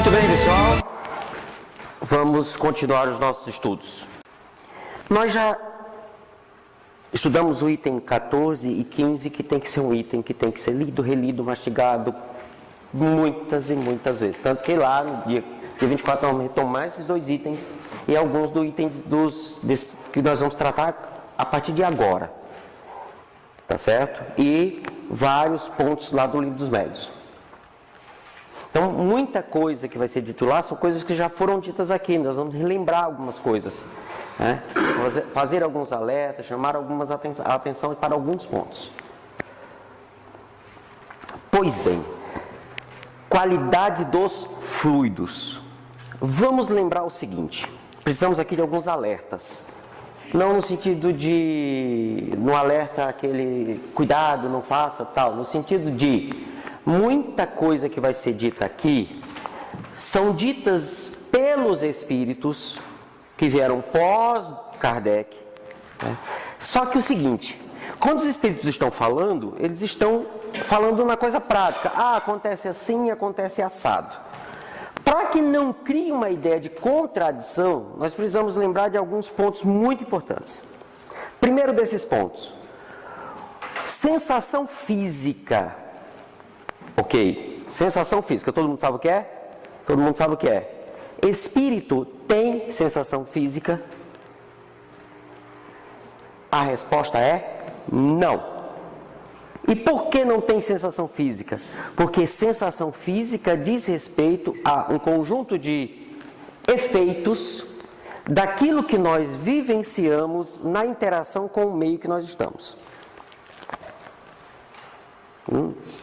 Muito bem, pessoal. Vamos continuar os nossos estudos. Nós já estudamos o item 14 e 15, que tem que ser um item que tem que ser lido, relido, mastigado muitas e muitas vezes. Tanto que lá no dia 24 nós vamos retomar esses dois itens e alguns do item que nós vamos tratar a partir de agora. Tá certo? E vários pontos lá do Livro dos Médiuns. Então, muita coisa que vai ser dito lá são coisas que já foram ditas aqui. Nós vamos relembrar algumas coisas, né? Fazer alguns alertas, chamar algumas atenção para alguns pontos. Pois bem, qualidade dos fluidos. Vamos lembrar o seguinte, precisamos aqui de alguns alertas. Não no sentido de, no alerta aquele, cuidado, não faça, tal. No sentido de, muita coisa que vai ser dita aqui são ditas pelos espíritos que vieram pós-Kardec, né? Só que o seguinte, quando os espíritos estão falando, eles estão falando uma coisa prática. Ah, acontece assim, acontece assado. Para que não crie uma ideia de contradição, nós precisamos lembrar de alguns pontos muito importantes. Primeiro desses pontos, sensação física. Ok, sensação física, todo mundo sabe o que é? Todo mundo sabe o que é. Espírito tem sensação física? A resposta é não. E por que não tem sensação física? Porque sensação física diz respeito a um conjunto de efeitos daquilo que nós vivenciamos na interação com o meio que nós estamos.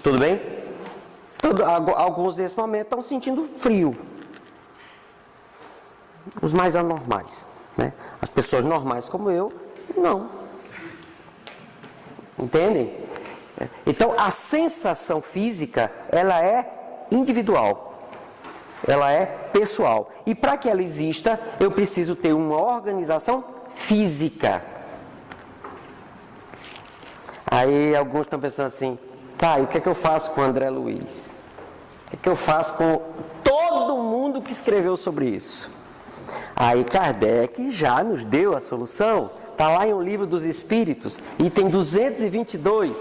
Tudo bem? Alguns nesse momento estão sentindo frio. Os mais anormais, né? As pessoas normais como eu, não. Entendem? Então, a sensação física, ela é individual, ela é pessoal. E para que ela exista, eu preciso ter uma organização física. Aí, alguns estão pensando assim, Caio, o que é que eu faço com o André Luiz? O que é que eu faço com todo mundo que escreveu sobre isso? Aí, Kardec já nos deu a solução. Está lá em O Livro dos Espíritos, item 222,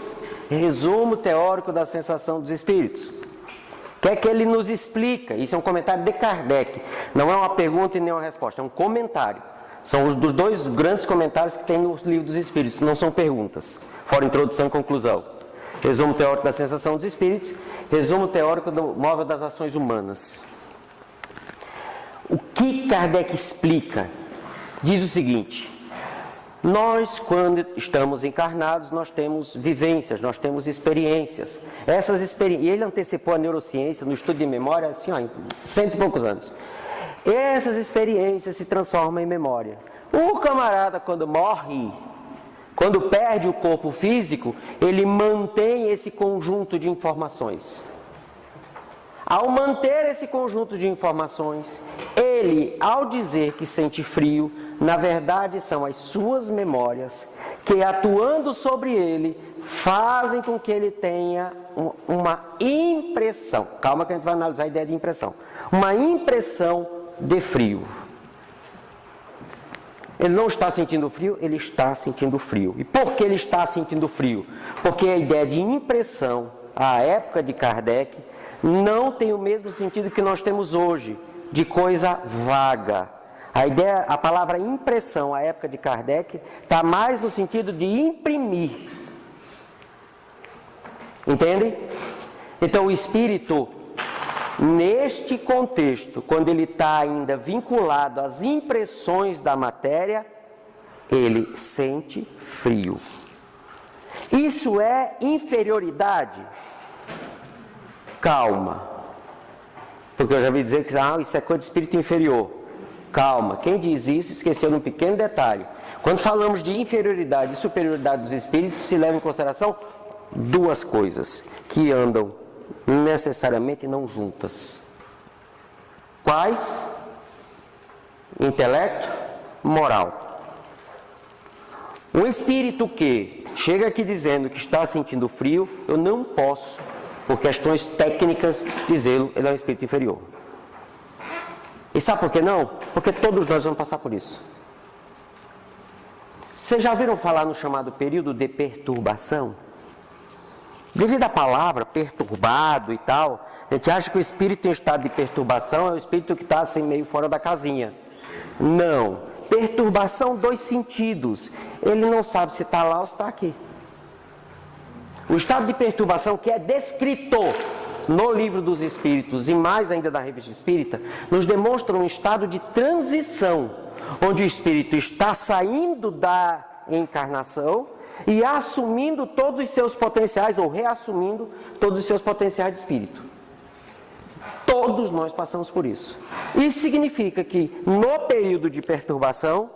resumo teórico da sensação dos espíritos. O que é que ele nos explica? Isso é um comentário de Kardec, não é uma pergunta e nem uma resposta, é um comentário. São os dos dois grandes comentários que tem no Livro dos Espíritos, não são perguntas, fora introdução e conclusão. Resumo teórico da sensação dos espíritos, resumo teórico do móvel das ações humanas. O que Kardec explica? Diz o seguinte: nós, quando estamos encarnados, nós temos vivências, nós temos experiências. Essas experiências, e ele antecipou a neurociência no estudo de memória, assim, ó, em 100 e poucos anos. Essas experiências se transformam em memória. O camarada, quando morre, quando perde o corpo físico, ele mantém esse conjunto de informações. Ao manter esse conjunto de informações, ele, ao dizer que sente frio, na verdade são as suas memórias que, atuando sobre ele, fazem com que ele tenha uma impressão. Calma que a gente vai analisar a ideia de impressão. Uma impressão de frio. Ele não está sentindo frio, ele está sentindo frio. E por que ele está sentindo frio? Porque a ideia de impressão, à época de Kardec, não tem o mesmo sentido que nós temos hoje, de coisa vaga. A palavra impressão, à época de Kardec, está mais no sentido de imprimir. Entende? Então, o espírito, neste contexto, quando ele está ainda vinculado às impressões da matéria, ele sente frio. Isso é inferioridade? Calma. Porque eu já vi dizer que isso é coisa de espírito inferior. Calma. Quem diz isso esqueceu um pequeno detalhe. Quando falamos de inferioridade e superioridade dos espíritos, se leva em consideração duas coisas que andam necessariamente não juntas. Quais? Intelecto, moral. Um espírito que chega aqui dizendo que está sentindo frio, eu não posso, por questões técnicas, dizê-lo, ele é um espírito inferior. E sabe por que não? Porque todos nós vamos passar por isso. Vocês já ouviram falar no chamado período de perturbação? Devido à palavra perturbado e tal, a gente acha que o espírito em estado de perturbação é o espírito que está assim meio fora da casinha. Não. Perturbação, dois sentidos. Ele não sabe se está lá ou se está aqui. O estado de perturbação que é descrito no livro dos Espíritos e mais ainda da Revista Espírita, nos demonstra um estado de transição, onde o espírito está saindo da encarnação e assumindo todos os seus potenciais, ou reassumindo todos os seus potenciais de espírito. Todos nós passamos por isso. Isso significa que no período de perturbação,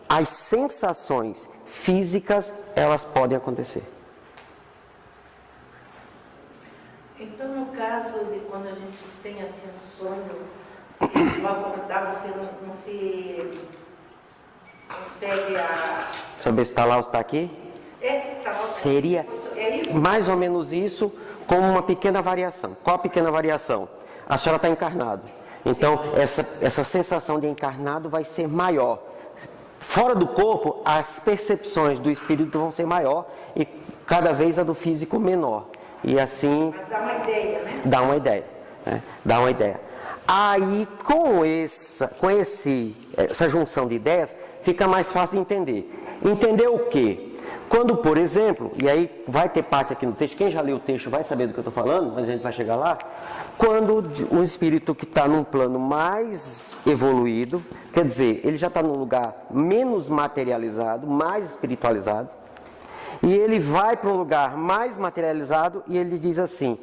as sensações físicas, elas podem acontecer. Então, no caso de quando a gente tem assim um sonho, logo acordar você não se consegue saber se está lá ou se está aqui? Tá lá, seria isso? Mais ou menos isso, com uma pequena variação. Qual a pequena variação? A senhora está encarnada. Então, essa sensação de encarnado vai ser maior. Fora do corpo, as percepções do espírito vão ser maior e cada vez a do físico menor. E assim... Mas dá uma ideia, né? Dá uma ideia. Né? Dá uma ideia. Aí, com essa junção de ideias, fica mais fácil de entender. Entender o quê? Quando, por exemplo, e aí vai ter parte aqui no texto, quem já leu o texto vai saber do que eu estou falando, mas a gente vai chegar lá. Quando um espírito que está num plano mais evoluído, quer dizer, ele já está num lugar menos materializado, mais espiritualizado, e ele vai para um lugar mais materializado e ele diz assim,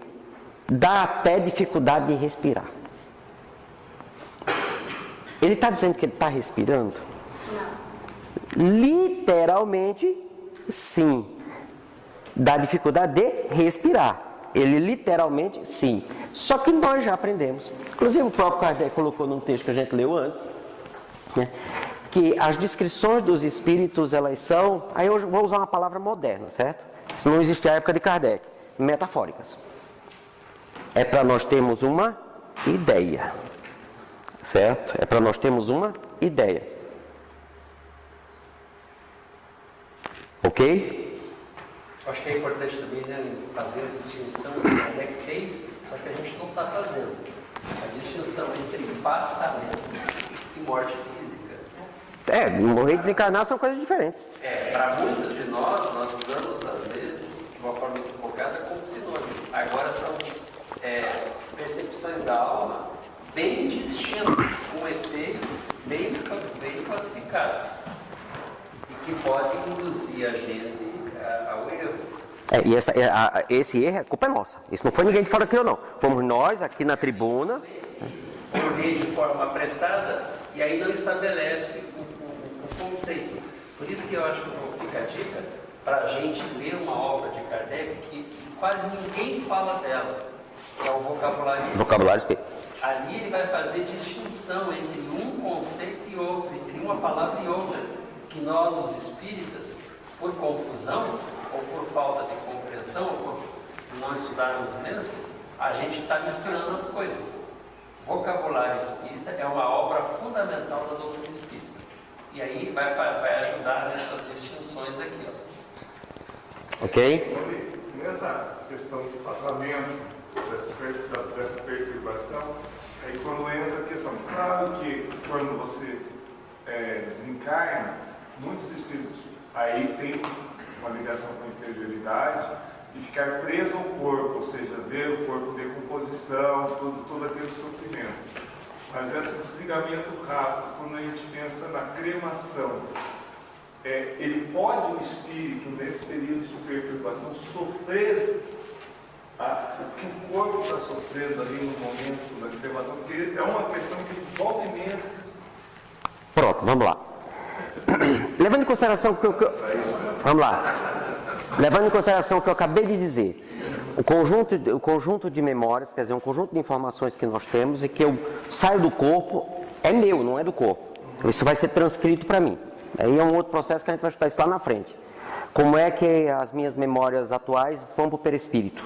dá até dificuldade de respirar. Ele está dizendo que ele está respirando? Não. Literalmente, sim. Dá dificuldade de respirar. Ele literalmente, sim. Só que nós já aprendemos. Inclusive o próprio Kardec colocou num texto que a gente leu antes, né, que as descrições dos espíritos, elas são, aí eu vou usar uma palavra moderna, certo? Isso não existia na época de Kardec. Metafóricas. É para nós termos uma ideia. Certo? É para nós termos uma ideia. Ok? Eu acho que é importante também, né, Luiz, fazer a distinção que o Kardec fez, só que a gente não está fazendo. A distinção entre passamento e morte física. Morrer e desencarnar são coisas diferentes. Para muitos de nós usamos, às vezes, de uma forma equivocada, como sinônimos. Agora são percepções da alma bem distintos, com efeitos bem classificados e que podem induzir a gente ao erro. E esse erro, a culpa é nossa. Isso não foi ninguém de fora que criou, não. Fomos nós aqui na tribuna. Ler de forma apressada e aí não estabelece o conceito. Por isso que eu acho que fica a dica para a gente ler uma obra de Kardec que quase ninguém fala dela, que é o vocabulário espírita. Vocabulário espírita. Ali ele vai fazer distinção entre um conceito e outro, entre uma palavra e outra, que nós, os espíritas, por confusão, ou por falta de compreensão, ou por não estudarmos mesmo, a gente está misturando as coisas. Vocabulário espírita é uma obra fundamental da doutrina espírita. E aí vai ajudar nessas distinções aqui. Ó. Ok? Nessa questão do passamento, dessa perturbação, aí quando entra a questão, claro que quando você desencarna, muitos espíritos aí tem uma ligação com a inferioridade e ficar preso ao corpo, ou seja, ver o corpo em decomposição, todo aquele sofrimento. Mas esse desligamento rápido, quando a gente pensa na cremação, ele pode, o espírito, nesse período de perturbação, sofrer o que o corpo está sofrendo ali no momento da cremação, porque é uma questão que volta imensa. Pronto, vamos lá. Levando em consideração o que eu... Vamos lá. Levando em consideração o que eu acabei de dizer, o conjunto de memórias, quer dizer, um conjunto de informações que nós temos e que eu saio do corpo, é meu, não é do corpo. Isso vai ser transcrito para mim. Aí é um outro processo que a gente vai estudar isso lá na frente. Como é que as minhas memórias atuais vão para o perispírito?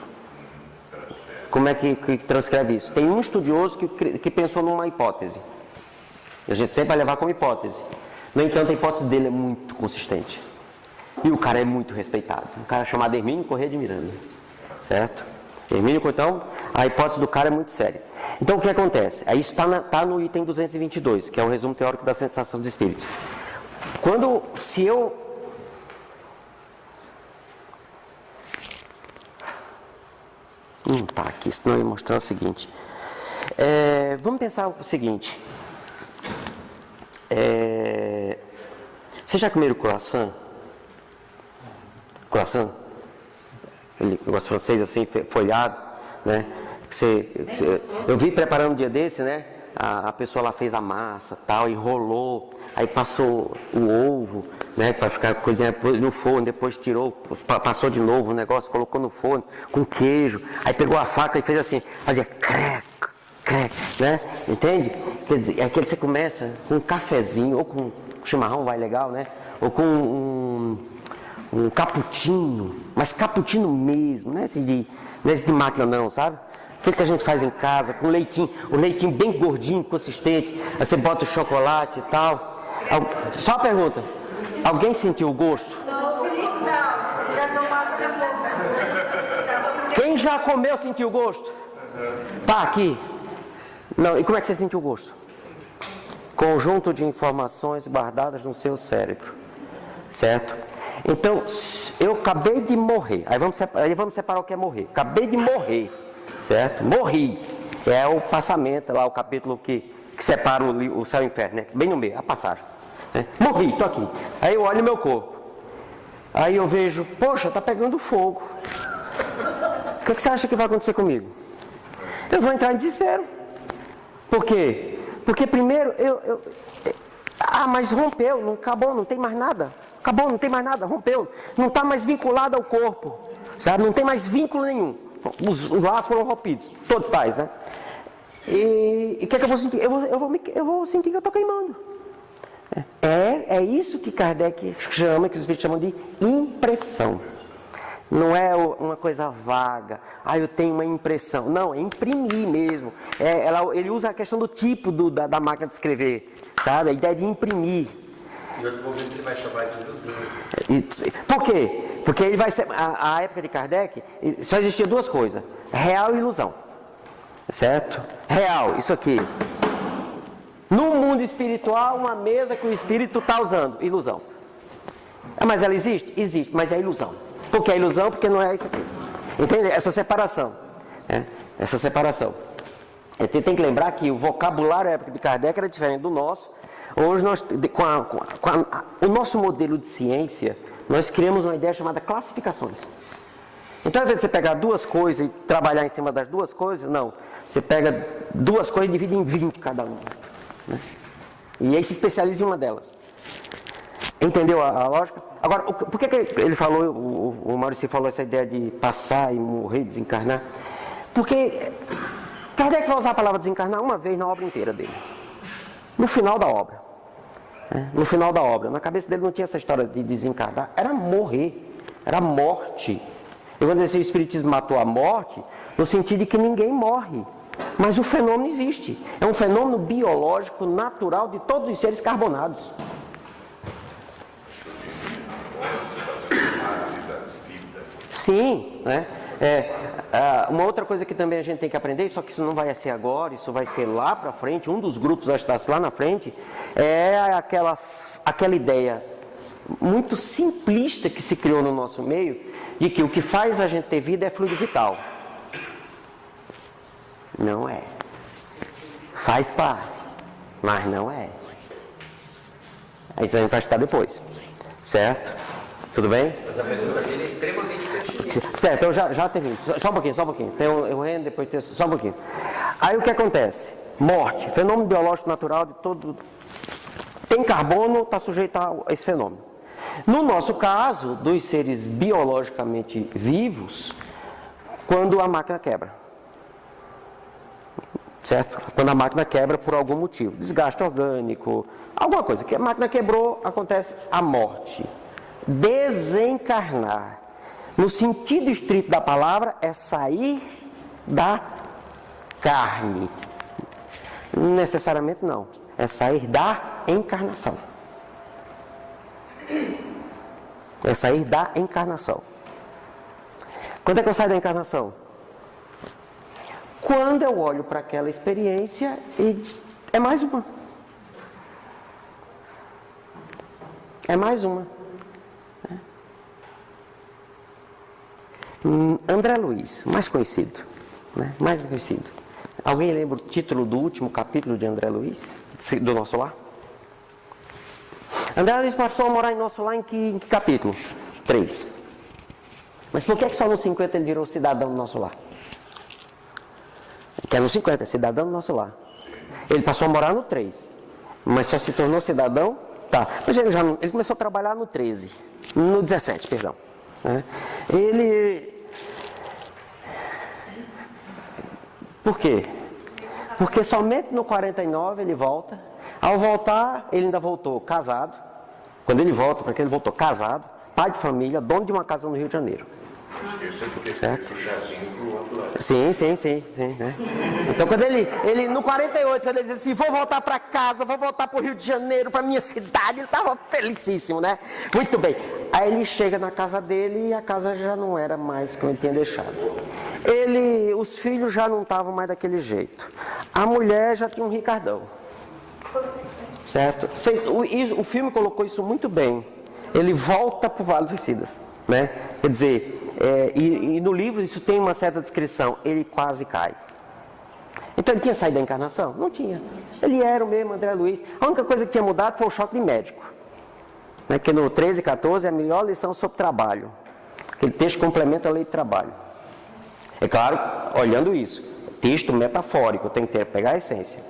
Como é que transcreve isso? Tem um estudioso que pensou numa hipótese. A gente sempre vai levar como hipótese. No entanto, a hipótese dele é muito consistente. E o cara é muito respeitado. Um cara chamado Hermínio Corrêa de Miranda. Certo? Hermínio, então, a hipótese do cara é muito séria. Então, o que acontece? Aí isso está no item 222, que é o resumo teórico da sensação dos espíritos. Se eu... Não está aqui, senão eu ia mostrar o seguinte. Vamos pensar o seguinte. Vocês já comeram croissant? Croissant? Negócio francês assim, folhado, né? Eu vi preparando um dia desse, né? A pessoa lá fez a massa, tal, enrolou, aí passou o ovo, né? Para ficar coisinha no forno, depois tirou, passou de novo o negócio, colocou no forno com queijo, aí pegou a faca e fez assim, fazia crec, crec, né? Entende? Quer dizer, é que você começa com um cafezinho, ou com chimarrão, vai legal, né? Ou com um cappuccino, mas cappuccino mesmo, não é esse de máquina não, sabe? Aquele que a gente faz em casa, com leitinho, o leitinho bem gordinho, consistente, aí você bota o chocolate e tal. Só uma pergunta, alguém sentiu o gosto? Não, já tomaram na boca. Quem já comeu sentiu o gosto? Tá, aqui. Não, e como é que você sentiu o gosto? Conjunto de informações guardadas no seu cérebro, certo? Então, eu acabei de morrer, aí vamos separar o que é morrer. Acabei de morrer, certo? Morri, é o passamento, lá o capítulo que separa o céu e o inferno, né? Bem no meio, a passagem. Né? Morri, estou aqui. Aí eu olho meu corpo, aí eu vejo, poxa, está pegando fogo. O que você acha que vai acontecer comigo? Eu vou entrar em desespero. Por quê? Porque primeiro mas rompeu, não acabou, não tem mais nada. Acabou, não tem mais nada, rompeu. Não está mais vinculado ao corpo, sabe? Não tem mais vínculo nenhum. Os laços foram rompidos, todo paz, né? E o que é que eu vou sentir? Eu vou sentir que eu estou queimando. É isso que Kardec chama, que os espíritos chamam de impressão. Não é uma coisa vaga. Eu tenho uma impressão. Não, é imprimir mesmo. Ele usa a questão do tipo da máquina de escrever, sabe? A ideia de imprimir. Em outro momento ele vai chamar de ilusão. Por quê? Porque ele vai ser, a época de Kardec, só existia duas coisas: real e ilusão. Certo? Real, isso aqui. No mundo espiritual, uma mesa que o espírito está usando, ilusão. Mas ela existe? Existe, mas é ilusão. Por que é ilusão? Porque não é isso aqui. Entende? Essa separação. Essa separação. Tem que lembrar que o vocabulário da época de Kardec era diferente do nosso. Hoje, o nosso modelo de ciência, nós criamos uma ideia chamada classificações. Então, ao invés de você pegar duas coisas e trabalhar em cima das duas coisas, não. Você pega duas coisas e divide em 20 cada uma. Né? E aí se especializa em uma delas. Entendeu a lógica? Agora, por que ele falou, o Maurício falou essa ideia de passar e morrer, desencarnar? Porque Kardec vai usar a palavra desencarnar uma vez na obra inteira dele. No final da obra. No final da obra. Na cabeça dele não tinha essa história de desencarnar. Era morrer. Era morte. E quando esse espiritismo matou a morte, no sentido de que ninguém morre. Mas o fenômeno existe. É um fenômeno biológico, natural de todos os seres carbonados. Sim, né? Uma outra coisa que também a gente tem que aprender, só que isso não vai ser agora, isso vai ser lá para frente, um dos grupos vai estar lá na frente, é aquela ideia muito simplista que se criou no nosso meio, de que o que faz a gente ter vida é fluido vital. Não é. Faz parte, mas não é. Isso a gente vai estudar depois, certo? Tudo bem? Mas a pergunta dele é extremamente pertinente. Certo, eu já termino. Só um pouquinho. Tem o Renan, depois tem só um pouquinho. Aí o que acontece? Morte, fenômeno biológico natural de todo. Tem carbono, está sujeito a esse fenômeno. No nosso caso, dos seres biologicamente vivos, quando a máquina quebra. Certo? Quando a máquina quebra por algum motivo. Desgaste orgânico, alguma coisa. Que a máquina quebrou, acontece a morte. Desencarnar, no sentido estrito da palavra, é sair da carne. Necessariamente não. é sair da encarnação. É sair da encarnação. Quando é que eu saio da encarnação? Quando eu olho para aquela experiência e é mais uma. É mais uma. André Luiz, mais conhecido. Né? Mais conhecido. Alguém lembra o título do último capítulo de André Luiz? Do Nosso Lar? André Luiz passou a morar em Nosso Lar em que capítulo? 3. Mas por que só no 50 ele virou cidadão do Nosso Lar? Que é no 50, é cidadão do Nosso Lar. Ele passou a morar no 3. Mas só se tornou cidadão? Tá. Mas ele começou a trabalhar no 13. No 17, perdão. Por quê? Porque somente no 49 ele volta. Ao voltar, ele ainda voltou casado. Quando ele volta, porque ele voltou casado, pai de família, dono de uma casa no Rio de Janeiro. Certo? Sim. Né? Então quando ele no 48, quando ele diz assim, vou voltar para casa, vou voltar para o Rio de Janeiro, para minha cidade, ele estava felicíssimo, né? Muito bem. Aí ele chega na casa dele e a casa já não era mais como ele tinha deixado. Os filhos já não estavam mais daquele jeito. A mulher já tinha um Ricardão. Certo? O filme colocou isso muito bem. Ele volta para o Vale dos Suicidas, né? Quer dizer, e no livro isso tem uma certa descrição. Ele quase cai. Então ele tinha saído da encarnação? Não tinha. Ele era o mesmo André Luiz. A única coisa que tinha mudado foi o choque de médico. Né? Que no 13 e 14 é a melhor lição sobre trabalho. Aquele texto complementa a lei de trabalho. É claro, olhando isso, texto metafórico, tem que pegar a essência.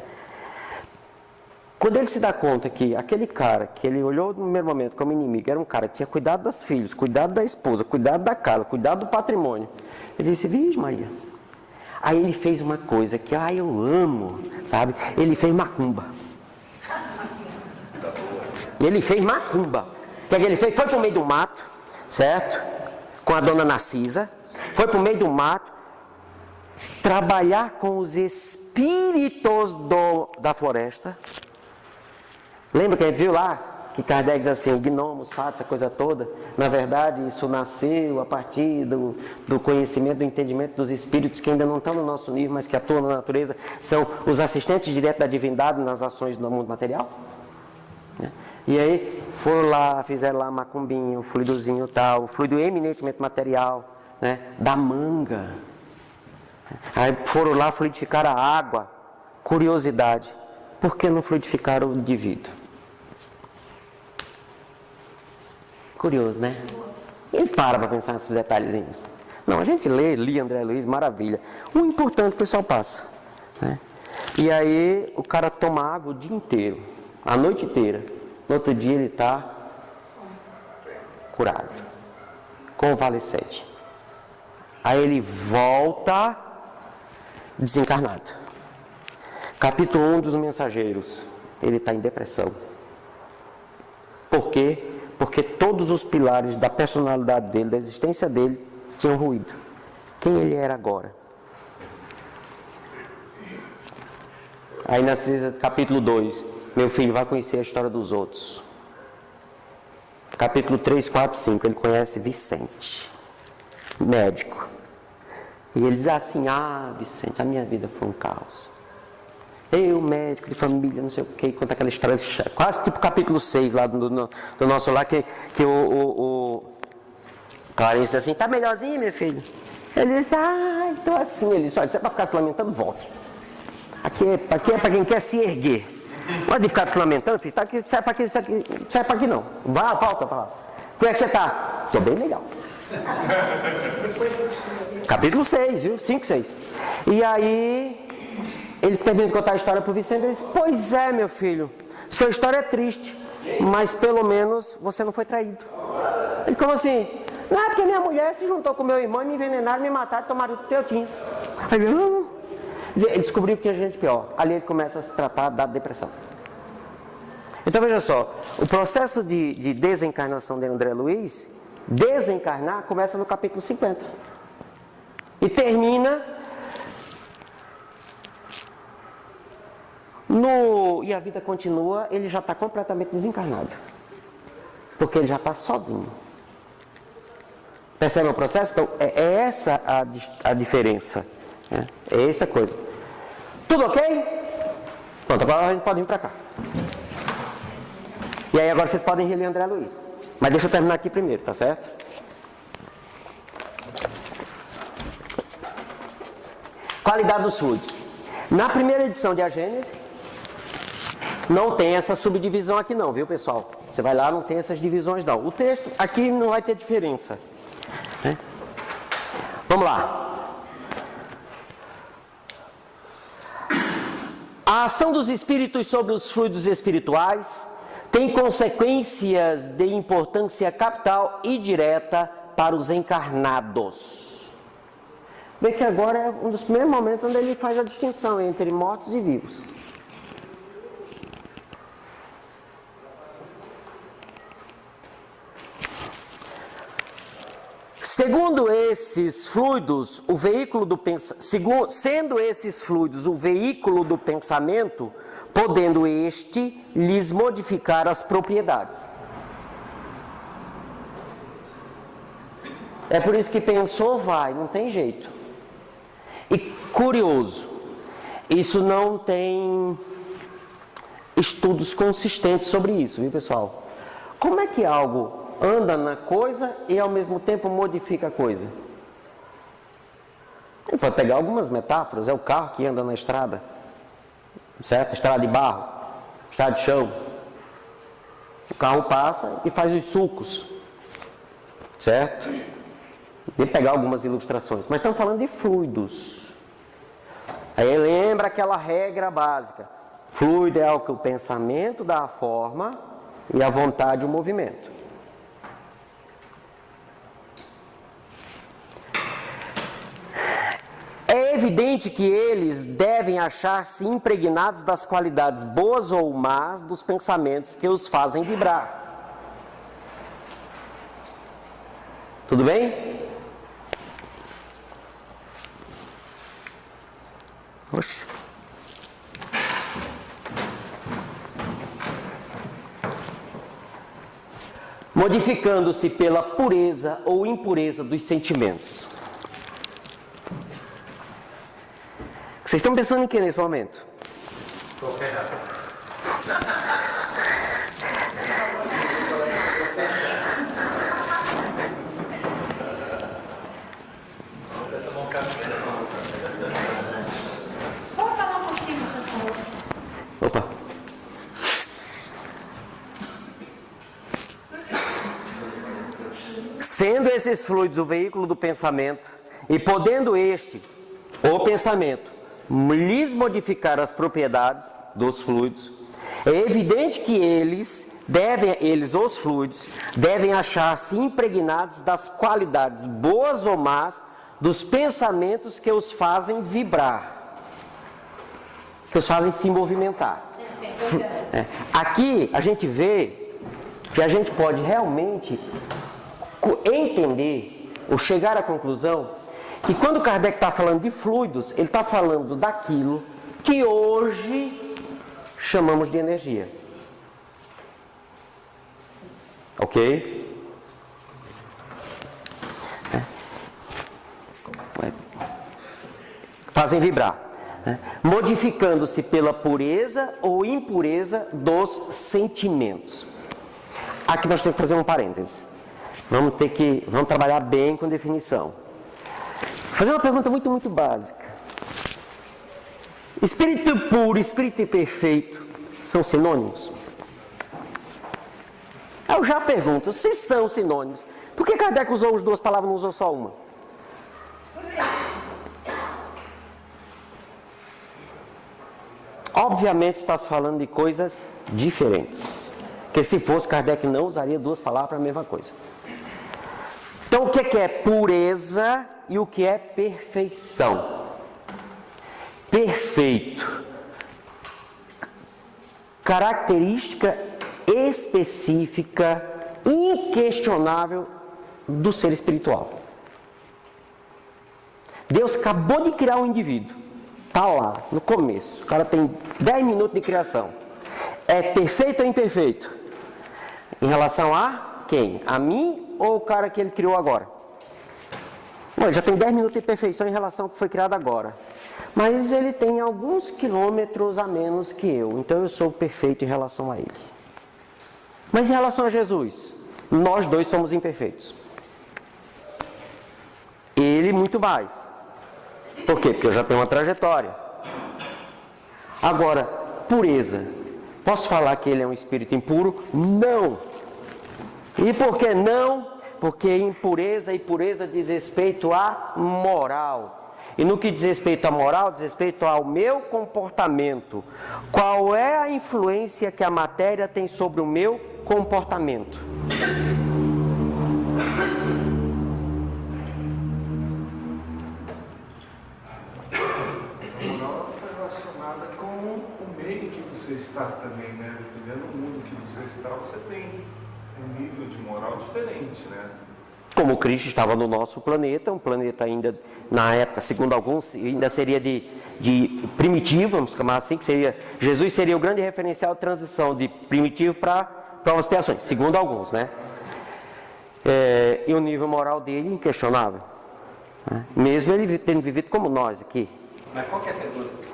Quando ele se dá conta que aquele cara que ele olhou no primeiro momento como inimigo, era um cara que tinha cuidado dos filhos, cuidado da esposa, cuidado da casa, cuidado do patrimônio, ele disse, Virgem Maria. Aí ele fez uma coisa que, eu amo, sabe? Ele fez macumba. Ele fez macumba. O que ele fez? Foi para o meio do mato, certo? Com a dona Narcisa. Foi para o meio do mato trabalhar com os espíritos da floresta. Lembra que a gente viu lá? Que Kardec diz assim, gnomos, fatos, essa coisa toda. Na verdade, isso nasceu a partir do conhecimento, do entendimento dos espíritos que ainda não estão no nosso nível, mas que atuam na natureza. São os assistentes diretos da divindade nas ações do mundo material. E aí, foram lá, fizeram lá macumbinho, o fluidozinho tal, o fluido eminentemente material, né, da manga. Aí foram lá fluidificar a água. Curiosidade, por que não fluidificaram o indivíduo? Curioso, né? E para pensar nesses detalhezinhos. Não, a gente li André Luiz, maravilha. O importante o pessoal passa. Né? E aí o cara toma água o dia inteiro, a noite inteira. No outro dia ele está curado, convalescente. Aí ele volta desencarnado. Capítulo 1 dos Mensageiros. Ele está em depressão. Por quê? Porque todos os pilares da personalidade dele, da existência dele, tinham ruído. Quem ele era agora? Aí na capítulo 2, meu filho vai conhecer a história dos outros. Capítulo 3, 4, 5, ele conhece Vicente, médico. E ele diz assim, Vicente, a minha vida foi um caos. Eu, médico de família, não sei o que, conta aquela história, quase tipo capítulo 6 lá do Nosso Lar, que o Clarice diz assim, tá melhorzinho, meu filho? Ele diz, tô assim. Ele disse, olha, se é para ficar se lamentando, volte. Aqui é para quem quer se erguer. Pode ficar se lamentando, filho, tá aqui, sai para aqui não. Volta para lá. Como é que você tá? Tô bem legal. Capítulo 6, viu? 5, 6. E aí... ele termina de contar a história para o Vicente e diz, pois é, meu filho, sua história é triste, mas pelo menos você não foi traído. Ele, como assim? Não, é porque minha mulher se juntou com meu irmão e me envenenaram, me mataram, tomaram tudo que eu tinha. Aí ele, não. Ele descobriu que tinha gente pior. Ali ele começa a se tratar da depressão. Então veja só, o processo de desencarnação de André Luiz, desencarnar começa no capítulo 50. E termina E a vida continua, ele já está completamente desencarnado. Porque ele já está sozinho. Percebe o processo? Então, é essa a diferença. Né? É essa coisa. Tudo ok? Pronto, agora a gente pode vir para cá. E aí agora vocês podem reler André Luiz. Mas deixa eu terminar aqui primeiro, tá certo? Qualidade dos fluidos. Na primeira edição de A Gênese, não tem essa subdivisão aqui não, viu pessoal? Você vai lá, não tem essas divisões não. O texto aqui não vai ter diferença. Né? Vamos lá. A ação dos espíritos sobre os fluidos espirituais tem consequências de importância capital e direta para os encarnados. Vê que agora é um dos primeiros momentos onde ele faz a distinção entre mortos e vivos. Sendo esses fluidos o veículo do pensamento, podendo este lhes modificar as propriedades. É por isso que pensou, vai, não tem jeito. E curioso, isso não tem estudos consistentes sobre isso, viu pessoal? Como é que algo anda na coisa e ao mesmo tempo modifica a coisa? Ele pode pegar algumas metáforas, é o carro que anda na estrada, certo? Estrada de barro, estrada de chão. O carro passa e faz os sulcos, certo? Vou pegar algumas ilustrações, mas estamos falando de fluidos. Aí lembra aquela regra básica: fluido é o que o pensamento dá a forma e a vontade o movimento. É evidente que eles devem achar-se impregnados das qualidades boas ou más dos pensamentos que os fazem vibrar. Tudo bem? Oxe. Modificando-se pela pureza ou impureza dos sentimentos. Vocês estão pensando em que nesse momento? Qualquer errado. Vamos falar um pouquinho, por favor. Opa. Sendo esses fluidos o veículo do pensamento, e podendo o pensamento, lhes modificar as propriedades dos fluidos, é evidente que eles, os fluidos, devem achar-se impregnados das qualidades boas ou más dos pensamentos que os fazem vibrar, que os fazem se movimentar. Aqui a gente vê que a gente pode realmente entender ou chegar à conclusão que quando Kardec está falando de fluidos, ele está falando daquilo que hoje chamamos de energia. Ok? Fazem vibrar. Modificando-se pela pureza ou impureza dos sentimentos. Aqui nós temos que fazer um parêntese. Vamos trabalhar bem com definição. Fazer uma pergunta muito básica. Espírito puro, espírito perfeito são sinônimos? Eu já pergunto, se são sinônimos, por que Kardec usou as duas palavras e não usou só uma? Obviamente está se falando de coisas diferentes. Porque se fosse, Kardec não usaria duas palavras para a mesma coisa. Então o que é pureza e o que é perfeição? Perfeito. Característica específica, inquestionável do ser espiritual. Deus acabou de criar um indivíduo. Está lá, no começo. O cara tem 10 minutos de criação. É perfeito ou imperfeito? Em relação a quem? A mim ou o cara que ele criou agora? Bom, ele já tem 10 minutos de perfeição em relação ao que foi criado agora. Mas ele tem alguns quilômetros a menos que eu. Então eu sou perfeito em relação a ele. Mas em relação a Jesus, nós dois somos imperfeitos. Ele muito mais. Por quê? Porque eu já tenho uma trajetória. Agora, pureza. Posso falar que ele é um espírito impuro? Não. E por que não? Porque impureza e pureza diz respeito à moral. E no que diz respeito à moral, diz respeito ao meu comportamento. Qual é a influência que a matéria tem sobre o meu comportamento? A moral está relacionada com o meio que você está também, né? Dependendo do mundo que você está, você tem um nível de moral diferente, né? Como Cristo estava no nosso planeta, um planeta ainda, na época, segundo alguns, ainda seria de primitivo, vamos chamar assim, que seria, Jesus seria o grande referencial de transição de primitivo para as expiações, segundo alguns, né? E o nível moral dele inquestionável, né? Mesmo ele tendo vivido como nós aqui. Mas qual que é a pergunta?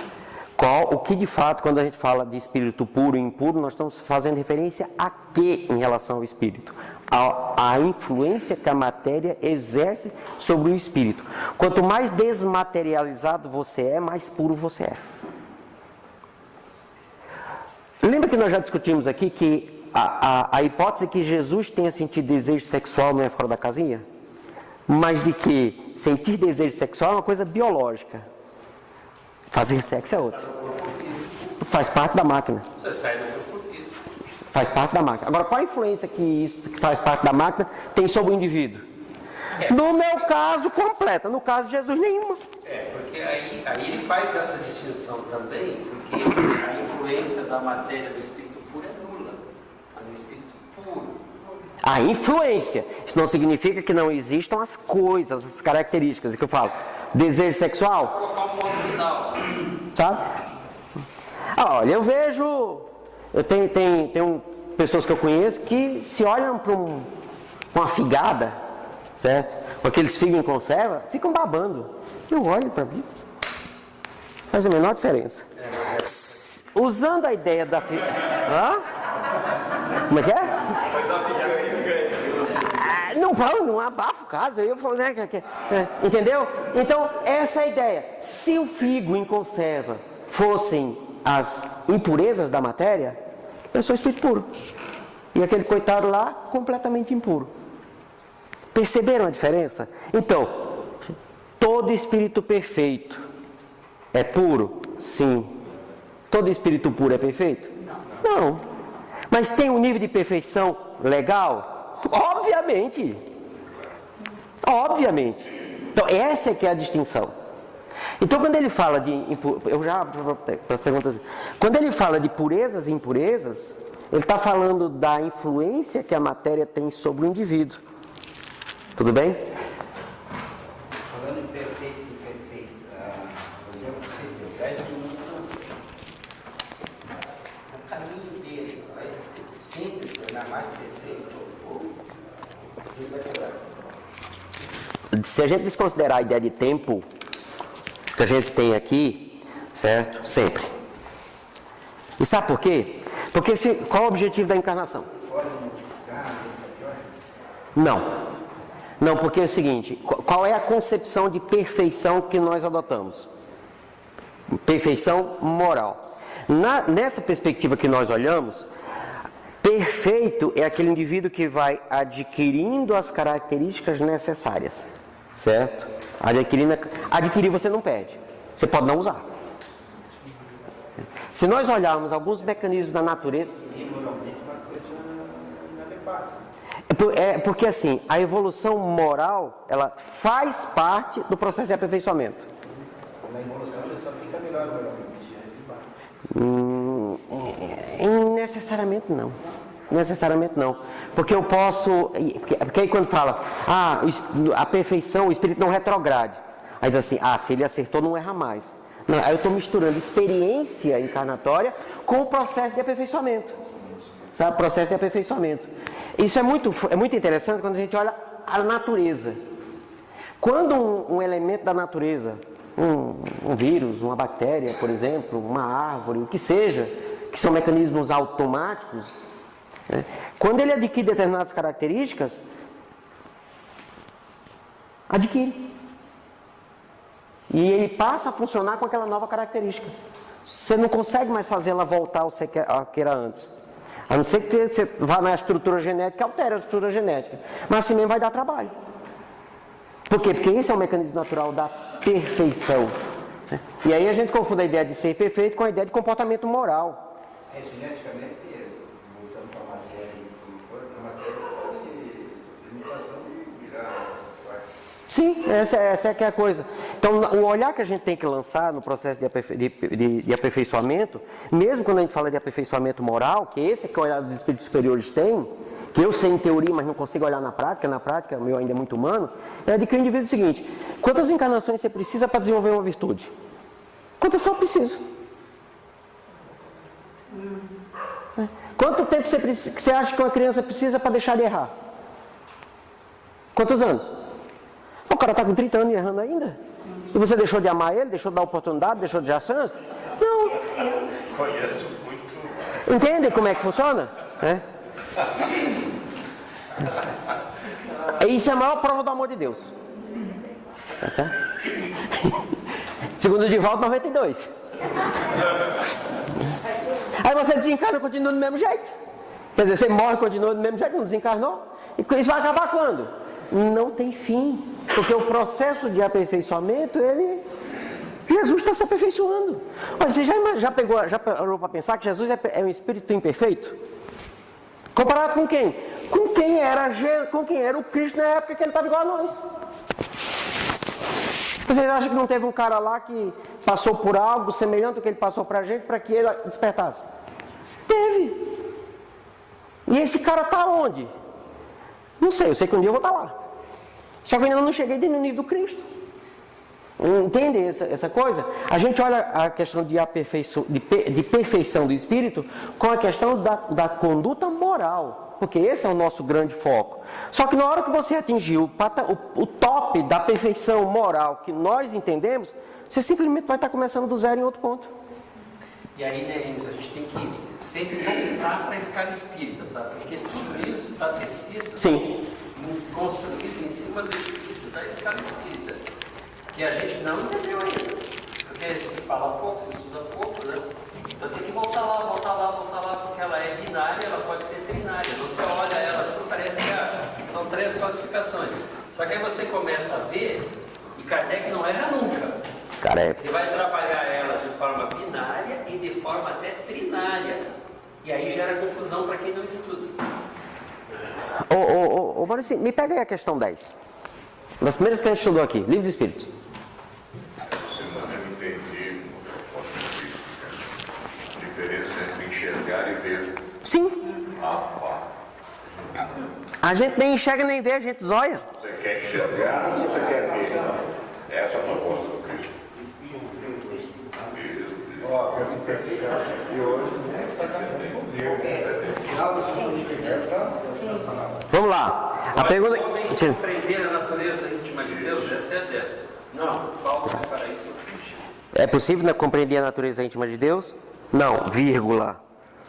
O que de fato, quando a gente fala de espírito puro e impuro, nós estamos fazendo referência a quê em relação ao espírito? A influência que a matéria exerce sobre o espírito. Quanto mais desmaterializado você é, mais puro você é. Lembra que nós já discutimos aqui que a hipótese que Jesus tenha sentido desejo sexual não é fora da casinha? Mas de que sentir desejo sexual é uma coisa biológica. Fazer sexo é outra. Faz parte da máquina. Você sai do corpo físico. Faz parte da máquina. Agora, qual a influência que isso que faz parte da máquina tem sobre o indivíduo? No meu caso, completa. No caso de Jesus, nenhuma. Porque aí ele faz essa distinção também, porque a influência da matéria do espírito puro é nula. A do espírito puro. A influência. Isso não significa que não existam as coisas, as características que eu falo. Desejo sexual? Vou colocar um ponto final. Sabe? Olha, eu vejo... Eu tenho pessoas que eu conheço que se olham para uma figada, certo? Com aqueles figos em conserva, ficam babando. Eu olho para mim. Faz a menor diferença. Usando a ideia da figada... Hã? Como é que é? Não abafa o caso. Eu falo, né? Entendeu? Então, essa é a ideia. Se o figo em conserva fossem as impurezas da matéria, eu sou espírito puro. E aquele coitado lá, completamente impuro. Perceberam a diferença? Então, todo espírito perfeito é puro? Sim. Todo espírito puro é perfeito? Não. Mas tem um nível de perfeição legal? Obviamente. Obviamente. Então, essa é que é a distinção. Então, quando ele fala de... Eu já abro para as perguntas. Quando ele fala de purezas e impurezas, ele está falando da influência que a matéria tem sobre o indivíduo. Tudo bem? Falando em perfeito e imperfeito, por exemplo, você deu 10 minutos, o caminho dele vai ser simples, tornar mais perfeito, ou ele vai quebrar? Se a gente desconsiderar a ideia de tempo que a gente tem aqui, certo? Sempre. E sabe por quê? Porque qual é o objetivo da encarnação? Não. Não, porque é o seguinte, qual é a concepção de perfeição que nós adotamos? Perfeição moral. Nessa perspectiva que nós olhamos, perfeito é aquele indivíduo que vai adquirindo as características necessárias, certo? Adquirir você não perde, você pode não usar. Se nós olharmos alguns mecanismos da natureza... É porque assim, a evolução moral, ela faz parte do processo de aperfeiçoamento. Na evolução você só fica melhor, Necessariamente não. Necessariamente não. Porque eu posso... Porque aí quando fala, a perfeição, o espírito não retrograde. Aí diz assim, se ele acertou, não erra mais. Não, aí eu estou misturando experiência encarnatória com o processo de aperfeiçoamento. Sabe? Processo de aperfeiçoamento. Isso é muito interessante quando a gente olha a natureza. Quando um elemento da natureza, um vírus, uma bactéria, por exemplo, uma árvore, o que seja, que são mecanismos automáticos, né? Quando ele adquire determinadas características, adquire. E ele passa a funcionar com aquela nova característica. Você não consegue mais fazer ela voltar ao que era antes. A não ser que você vá na estrutura genética e altere a estrutura genética. Mas assim mesmo vai dar trabalho. Por quê? Porque esse é o mecanismo natural da perfeição. E aí a gente confunde a ideia de ser perfeito com a ideia de comportamento moral. Geneticamente, voltando para a matéria, a matéria pode sofrer mutação e virar. Sim, essa é que é a coisa. Então, o olhar que a gente tem que lançar no processo de aperfeiçoamento, mesmo quando a gente fala de aperfeiçoamento moral, que esse é que o olhar dos espíritos superiores tem, que eu sei em teoria, mas não consigo olhar na prática o meu ainda é muito humano, é de que o indivíduo é o seguinte: quantas encarnações você precisa para desenvolver uma virtude? Quantas só precisa? Quanto tempo que você acha que uma criança precisa para deixar de errar? Quantos anos? O cara está com 30 anos e errando ainda? E você deixou de amar ele, deixou de dar oportunidade, deixou de dar chance? Não. Conheço muito. Entende como é que funciona? Isso é a maior prova do amor de Deus. Tá certo? Segundo de volta, 92. Aí você desencarna e continua do mesmo jeito. Quer dizer, você morre e continua do mesmo jeito, não desencarnou. E isso vai acabar quando? Não tem fim. Porque o processo de aperfeiçoamento, Jesus está se aperfeiçoando. Olha, você já parou para pensar que Jesus é um espírito imperfeito? Comparado com quem? Com quem era o Cristo na época que ele estava igual a nós. Vocês acham que não teve um cara lá que passou por algo semelhante ao que ele passou para a gente para que ele despertasse? Teve. E esse cara está onde? Não sei, eu sei que um dia eu vou estar lá. Só que eu ainda não cheguei no nível do Cristo. Entende essa coisa? A gente olha a questão de perfeição do espírito com a questão da conduta moral. Porque esse é o nosso grande foco. Só que na hora que você atingir o top da perfeição moral que nós entendemos, você simplesmente vai estar começando do zero em outro ponto. E aí, né, Enzo, a gente tem que sempre voltar para a escala espírita, tá? Porque tudo isso está tecido, Sim. construído em cima do edifício da escala espírita, que a gente não entendeu ainda. Porque se fala pouco, se estuda pouco, né? Então tem que voltar lá, porque ela é binária, ela pode ser trinária. Você olha ela assim, parece que são 3 classificações. Só que aí você começa a ver, e Kardec não erra nunca. Ele vai trabalhar ela de forma binária e de forma até trinária. E aí gera confusão para quem não estuda. Maurício, me pega aí a questão 10. Uma das primeiras que a gente estudou aqui, Livro dos Espíritos. Diferença entre enxergar e ver. Sim. A gente nem enxerga nem vê, a gente zóia. Você quer enxergar ou você quer ver? Essa é a proposta do Cristo. Vamos lá. A pergunta. Compreender a natureza íntima de Deus, essa é a 10. Não, falta para isso sentido. É possível compreender a natureza íntima de Deus? Não, vírgula.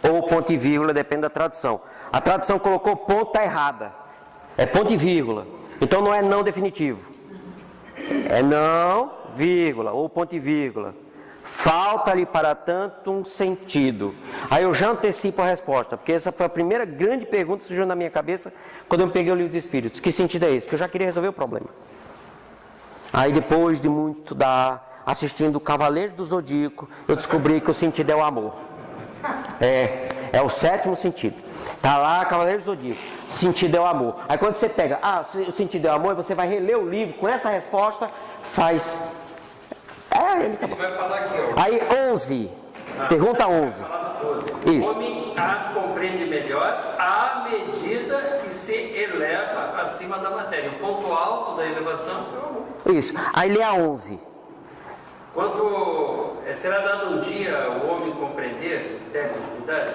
Ou ponto e vírgula, depende da tradução. A tradução colocou ponto, está errada. É ponto e vírgula. Então não é não definitivo. É não, vírgula, ou ponto e vírgula. Falta-lhe para tanto um sentido. Aí eu já antecipo a resposta, porque essa foi a primeira grande pergunta que surgiu na minha cabeça quando eu peguei o Livro dos Espíritos. Que sentido é esse? Porque eu já queria resolver o problema. Aí depois de muito estudar, assistindo o Cavaleiro do Zodíaco, eu descobri que o sentido é o amor. É o 7º sentido. Tá lá, Cavaleiro do Zodíaco. Sentido é o amor. Aí quando você pega, o sentido é o amor, e você vai reler o livro com essa resposta, faz. Ele vai falar aqui, ó. Aí 11. Pergunta 11. Isso. O homem as compreende melhor à medida que se eleva acima da matéria. O ponto alto da elevação é o amor. Isso. Aí lê a 11. Quando Será dado um dia ao homem compreender o mistério da divindade,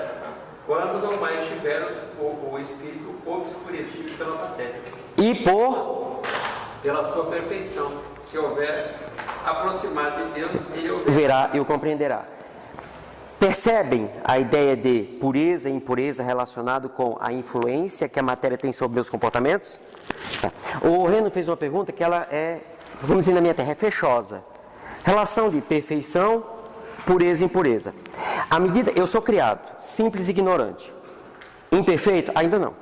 quando não mais tiver o espírito obscurecido pela matéria. E pela sua perfeição, se houver aproximado de Deus, ele o verá e o compreenderá. Percebem a ideia de pureza e impureza relacionado com a influência que a matéria tem sobre os comportamentos? O Reno fez uma pergunta que ela é, vamos dizer na minha terra, é fechosa. Relação de perfeição, pureza e impureza. À medida, eu sou criado simples e ignorante. Imperfeito? Ainda não.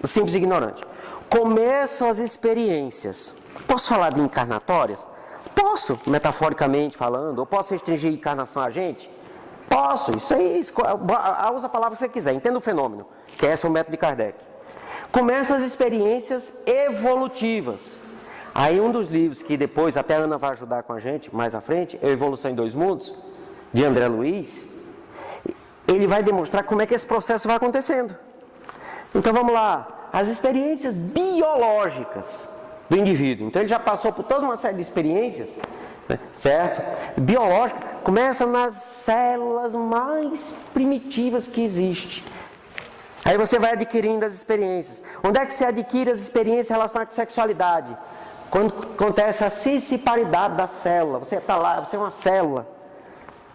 Simples e ignorante. Começam as experiências. Posso falar de encarnatórias? Posso, metaforicamente falando, ou posso restringir a encarnação a gente? Posso, isso aí, usa a palavra que você quiser, entenda o fenômeno, que esse é o método de Kardec. Começam as experiências evolutivas. Aí um dos livros que depois, até a Ana vai ajudar com a gente, mais à frente, é o Evolução em Dois Mundos, de André Luiz, ele vai demonstrar como é que esse processo vai acontecendo. Então vamos lá, as experiências biológicas do indivíduo. Então ele já passou por toda uma série de experiências, né, certo? Biológica, começa nas células mais primitivas que existem. Aí você vai adquirindo as experiências. Onde é que você adquire as experiências relacionadas com sexualidade? Quando acontece a cisciparidade da célula. Você está lá, você é uma célula.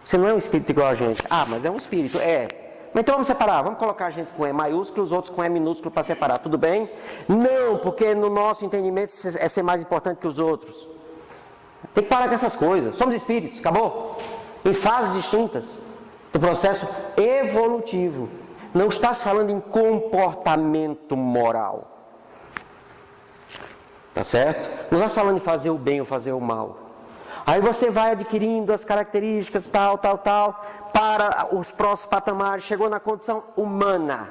Você não é um espírito igual a gente. Ah, mas é um espírito. Mas então vamos separar, vamos colocar a gente com E maiúsculo, os outros com E minúsculo para separar, tudo bem? Não, porque no nosso entendimento é ser mais importante que os outros. Tem que parar com essas coisas. Somos espíritos, acabou? Em fases distintas do processo evolutivo. Não está se falando em comportamento moral. Tá certo? Não está se falando em fazer o bem ou fazer o mal. Aí você vai adquirindo as características, tal, para os próximos patamares, chegou na condição humana.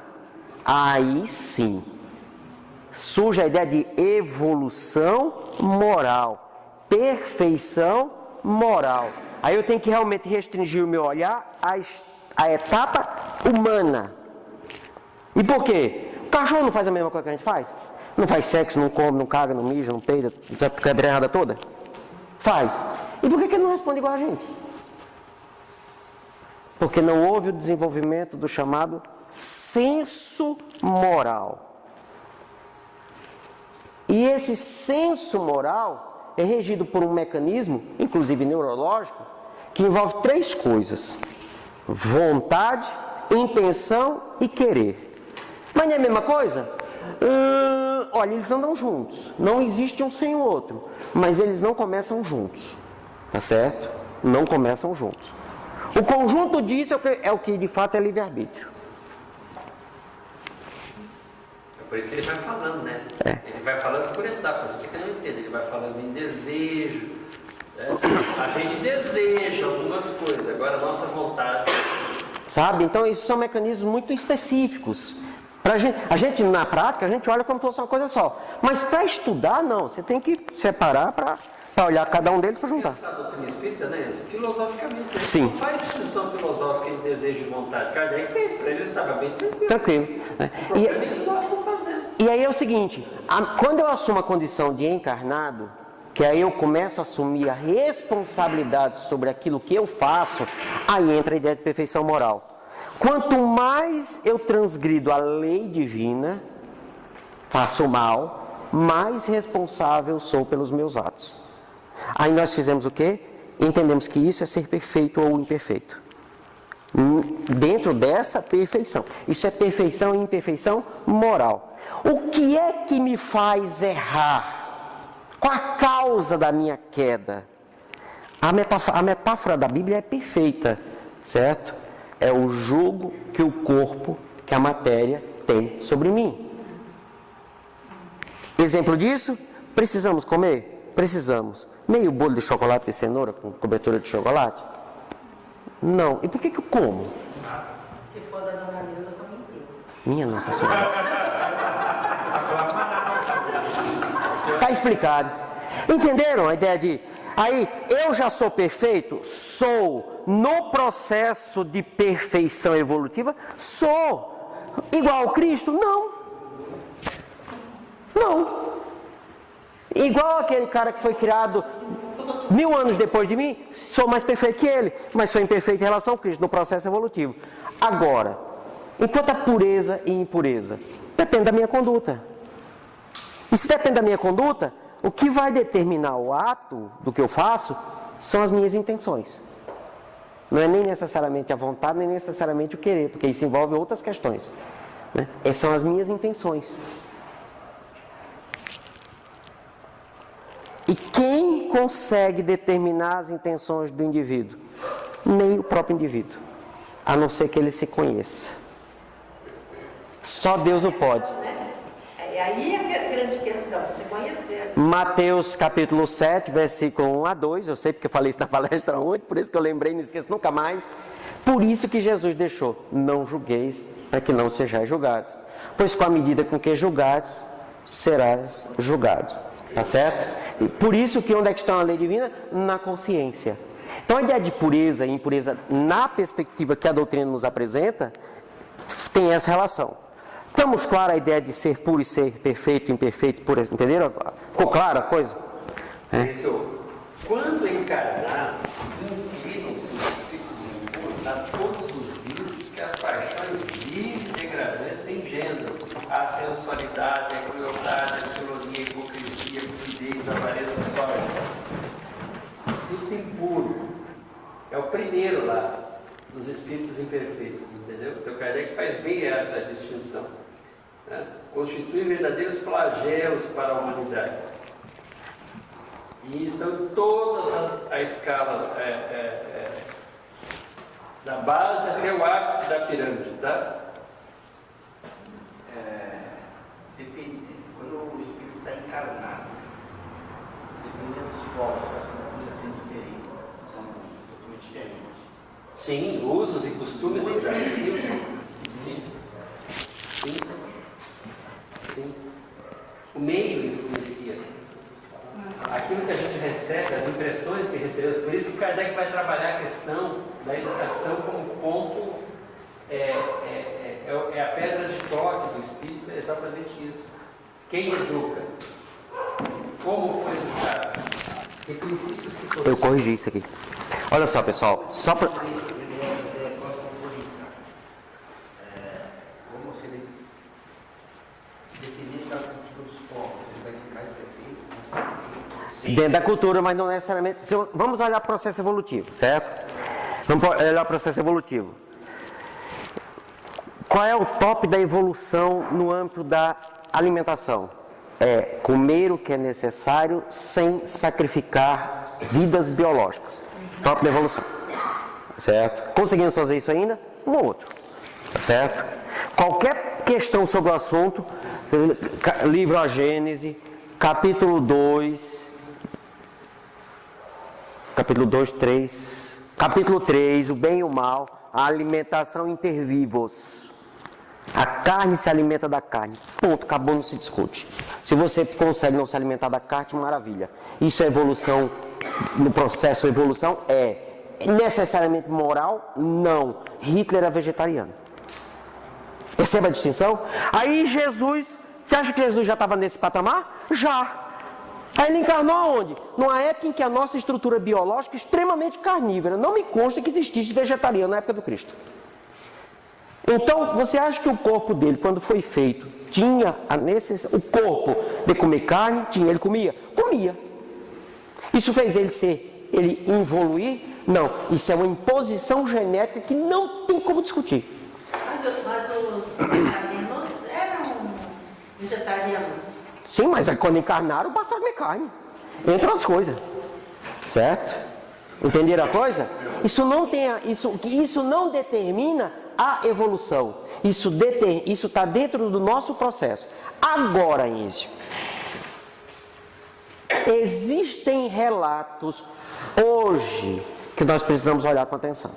Aí sim, surge a ideia de evolução moral, perfeição moral. Aí eu tenho que realmente restringir o meu olhar à etapa humana. E por quê? O cachorro não faz a mesma coisa que a gente faz? Não faz sexo, não come, não caga, não mija, não peida, essa cadrenada toda? Faz. E por que ele não responde igual a gente? Porque não houve o desenvolvimento do chamado senso moral. E esse senso moral é regido por um mecanismo, inclusive neurológico, que envolve 3 coisas: vontade, intenção e querer. Mas não é a mesma coisa? Olha, eles andam juntos. Não existe um sem o outro. Mas eles não começam juntos. Tá certo? Não começam juntos. O conjunto disso é o que de fato é livre-arbítrio. É por isso que ele vai falando, né? Ele vai falando por etapas. O que eu não entendo? Ele vai falando em desejo. Né? A gente deseja algumas coisas. Agora a nossa vontade... Sabe? Então, isso são mecanismos muito específicos. A gente, na prática, a gente olha como se fosse uma coisa só. Mas para estudar, não. Você tem que separar para olhar cada um deles para juntar. Essa doutrina espírita, né? Filosoficamente, ele Sim. não faz distinção filosófica entre desejo e vontade. Kardec fez, para ele estava bem tranquilo. Tranquilo. Né? O problema é que nós não fazemos. E aí é o seguinte, quando eu assumo a condição de encarnado, que aí eu começo a assumir a responsabilidade sobre aquilo que eu faço, aí entra a ideia de perfeição moral. Quanto mais eu transgrido a lei divina, faço mal, mais responsável sou pelos meus atos. Aí nós fizemos o quê? Entendemos que isso é ser perfeito ou imperfeito. Dentro dessa perfeição. Isso é perfeição e imperfeição moral. O que é que me faz errar? Qual a causa da minha queda? A metáfora da Bíblia é perfeita, certo? É o jugo que o corpo, que a matéria tem sobre mim. Exemplo disso, precisamos comer? Precisamos. Meio bolo de chocolate de cenoura com cobertura de chocolate? Não. E por que eu como? Se for da Dona Neuza, come inteiro. Minha Nossa Senhora. Está explicado. Entenderam a ideia de... Aí, eu já sou perfeito? Sou. No processo de perfeição evolutiva, sou. Igual ao Cristo? Não. Não. Igual aquele cara que foi criado 1000 anos depois de mim, sou mais perfeito que ele, mas sou imperfeito em relação ao Cristo, no processo evolutivo. Agora, enquanto a pureza e impureza, depende da minha conduta. E se depende da minha conduta, o que vai determinar o ato do que eu faço são as minhas intenções. Não é nem necessariamente a vontade, nem necessariamente o querer, porque isso envolve outras questões, né? São as minhas intenções. E quem consegue determinar as intenções do indivíduo? Nem o próprio indivíduo, a não ser que ele se conheça. Só Deus o pode. Aí é a grande questão, você conhecer. Mateus capítulo 7, versículo 1 a 2, eu sei porque eu falei isso na palestra ontem, por isso que eu lembrei, não esqueço nunca mais. Por isso que Jesus deixou, não julgueis, para que não sejais julgados. Pois com a medida com que julgados, serás julgados. Tá certo? E por isso que onde é que está a lei divina? Na consciência. Então a ideia de pureza e impureza, na perspectiva que a doutrina nos apresenta, tem essa relação. Estamos claros a ideia de ser puro e ser perfeito, imperfeito, puro, entenderam? Ficou clara a coisa? Quando encarnados, inclinam-se os espíritos impuros a todos os vícios que as paixões vis e degradantes engendram. A sensualidade, a crueldade, a tironia, a hipocrisia, a cupidez, a avareza sórdida. O espírito impuro é o primeiro lá dos espíritos imperfeitos, entendeu? Então Kardec faz bem essa distinção, né? Constituem verdadeiros flagelos para a humanidade. E estão em todas a escala da base até o ápice da pirâmide, tá? Depende, quando o espírito está encarnado, dependendo dos povos, as culturas têm diferente, são totalmente diferentes. Sim, usos e costumes influenciam. Sim. O meio influencia. Aquilo que a gente recebe, as impressões que recebemos, por isso que Kardec vai trabalhar a questão da educação como ponto, é a pedra de toque do espírito, é exatamente isso. Quem educa? Como foi educado? Que princípios que foram. Eu corrigi isso aqui. Olha só, pessoal, só para... Como você, dependendo da cultura dos povos, você vai ser mais perfeito? Dentro da cultura, mas não necessariamente... Vamos olhar o processo evolutivo, certo? Vamos olhar o processo evolutivo. Qual é o top da evolução no âmbito da alimentação? É comer o que é necessário sem sacrificar vidas biológicas. Top da evolução. Certo? Conseguimos fazer isso ainda? Um ou outro. Certo? Qualquer questão sobre o assunto, livro A Gênese, capítulo 2, 3, capítulo 3, o bem e o mal, a alimentação intervivos. A carne se alimenta da carne. Ponto, acabou, não se discute. Se você consegue não se alimentar da carne, maravilha. Isso é evolução, no processo de evolução é necessariamente moral? Não. Hitler era vegetariano. Perceba a distinção? Aí Jesus, você acha que Jesus já estava nesse patamar? Já. Aí ele encarnou aonde? Numa época em que a nossa estrutura biológica é extremamente carnívora. Não me consta que existisse vegetariano na época do Cristo. Então, você acha que o corpo dele, quando foi feito, tinha o corpo de comer carne? Tinha, ele comia? Comia. Isso fez ele evoluir? Não. Isso é uma imposição genética que não tem como discutir. Mas os vegetarianos eram vegetarianos. Sim, mas quando encarnaram, passaram a comer carne. Entre outras coisas. Certo? Entenderam a coisa? Isso não determina a evolução. Isso está dentro do nosso processo. Agora, Íncio, existem relatos hoje que nós precisamos olhar com atenção.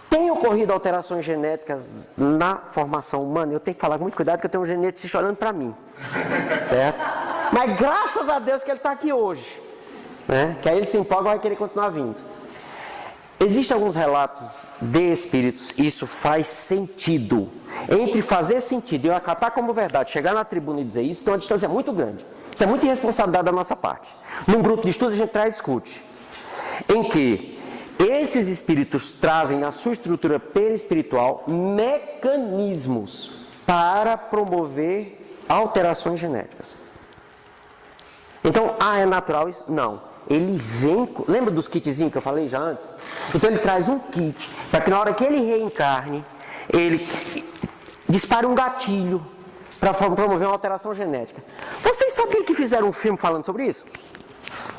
Tem ocorrido alterações genéticas na formação humana? Eu tenho que falar com muito cuidado, porque eu tenho um geneticista olhando para mim. Certo? Mas graças a Deus que ele está aqui hoje. Né? Que aí ele se empolga e vai querer continuar vindo. Existem alguns relatos de espíritos, isso faz sentido. Entre fazer sentido e eu acatar como verdade, chegar na tribuna e dizer isso, tem uma distância muito grande. Isso é muita irresponsabilidade da nossa parte. Num grupo de estudo a gente traz e discute. Em que esses espíritos trazem na sua estrutura perispiritual mecanismos para promover alterações genéticas. Então, é natural isso? Não. Ele vem... Lembra dos kitzinhos que eu falei já antes? Então ele traz um kit para que na hora que ele reencarne, ele dispare um gatilho para promover uma alteração genética. Vocês sabiam que fizeram um filme falando sobre isso?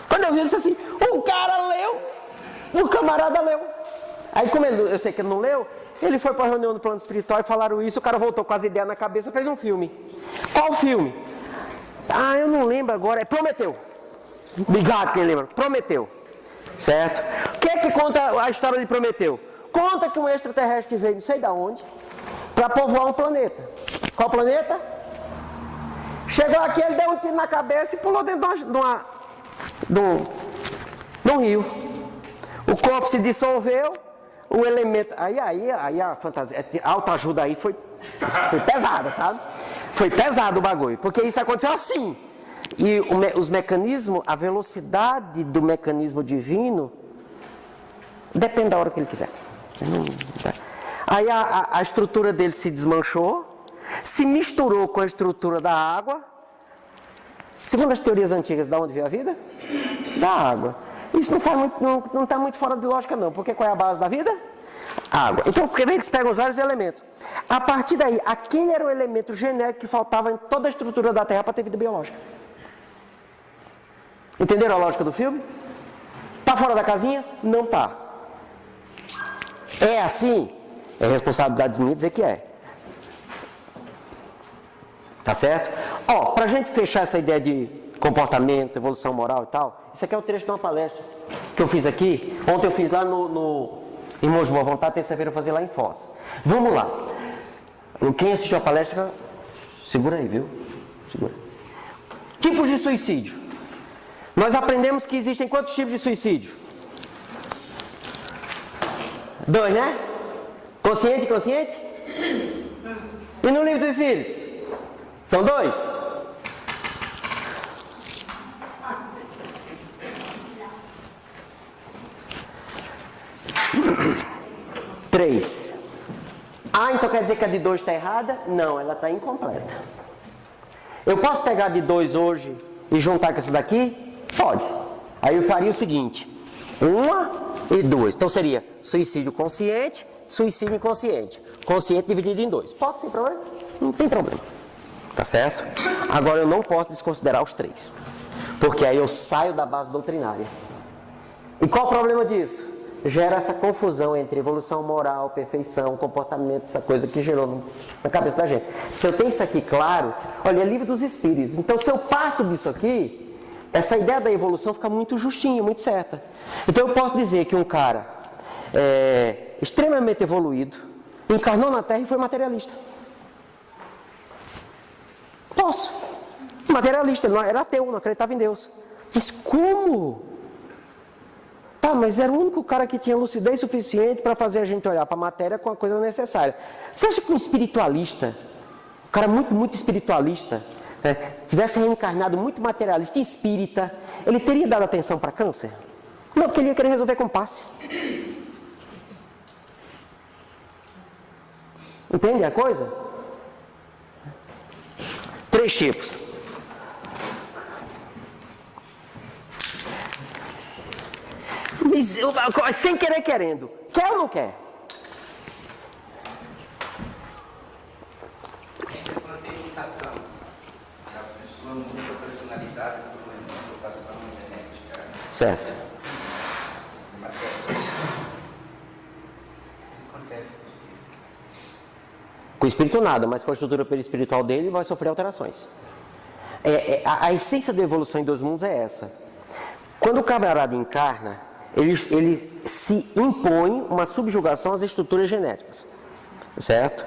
Quando eu vi, eu disse assim, o cara leu, o camarada leu. Aí como eu sei que ele não leu, ele foi para a reunião do plano espiritual e falaram isso, o cara voltou com as ideias na cabeça e fez um filme. Qual filme? Eu não lembro agora, é Prometeu. Obrigado quem lembra, Prometeu. Certo? O que é que conta a história de Prometeu? Conta que um extraterrestre veio, não sei de onde, para povoar um planeta. Qual planeta? Chegou aqui, ele deu um tiro na cabeça e pulou dentro de um rio. O corpo se dissolveu, o elemento... Aí a fantasia, a autoajuda aí foi pesada, sabe? Foi pesado o bagulho, porque isso aconteceu assim. E os mecanismos, a velocidade do mecanismo divino, depende da hora que ele quiser. Aí a estrutura dele se desmanchou, se misturou com a estrutura da água. Segundo as teorias antigas, de onde veio a vida? Da água. Isso não está muito fora de lógica não, porque qual é a base da vida? Água. Então, porque eles pegam os vários elementos. A partir daí, aquele era o elemento genérico que faltava em toda a estrutura da Terra para ter vida biológica. Entenderam a lógica do filme? Está fora da casinha? Não está. É assim? É responsabilidade minha dizer que é. Tá certo? Para a gente fechar essa ideia de comportamento, evolução moral e tal, isso aqui é o trecho de uma palestra que eu fiz aqui. Ontem eu fiz lá no Irmãos de Boa Vontade, terça-feira eu vou fazer lá em Foz. Vamos lá. Quem assistiu a palestra, segura aí, viu? Segura. Tipos de suicídio. Nós aprendemos que existem quantos tipos de suicídio? 2, né? Consciente e inconsciente? E no livro dos Espíritos? São 2? Três. Então quer dizer que a de 2 está errada? Não, ela está incompleta. Eu posso pegar de 2 hoje e juntar com essa daqui? Pode. Aí eu faria o seguinte: 1 e 2. Então seria suicídio consciente, suicídio inconsciente. Consciente dividido em 2. Posso sem problema? Não tem problema. Tá certo? Agora eu não posso desconsiderar os 3. Porque aí eu saio da base doutrinária. E qual o problema disso? Gera essa confusão entre evolução moral, perfeição, comportamento, essa coisa que gerou na cabeça da gente. Se eu tenho isso aqui claro, olha, é livro dos Espíritos. Então se eu parto disso aqui, essa ideia da evolução fica muito justinha, muito certa. Então eu posso dizer que um cara extremamente evoluído, encarnou na Terra e foi materialista. Posso. Materialista, ele não era ateu, não acreditava em Deus. Mas como? Mas era o único cara que tinha lucidez suficiente para fazer a gente olhar para a matéria com a coisa necessária. Você acha que um espiritualista, um cara muito, muito espiritualista, tivesse reencarnado muito materialista e espírita, ele teria dado atenção para câncer? Não, porque ele ia querer resolver com passe. Entende a coisa? 3 tipos. Sem querer, querendo. Quer ou não quer? Quando tem mutação, a pessoa muda a personalidade por uma mutação genética. Certo. O que acontece com o espírito? Com o espírito nada, mas com a estrutura perispiritual dele vai sofrer alterações. A essência da evolução em 2 mundos é essa. Quando o camarada encarna, ele se impõe uma subjugação às estruturas genéticas, certo?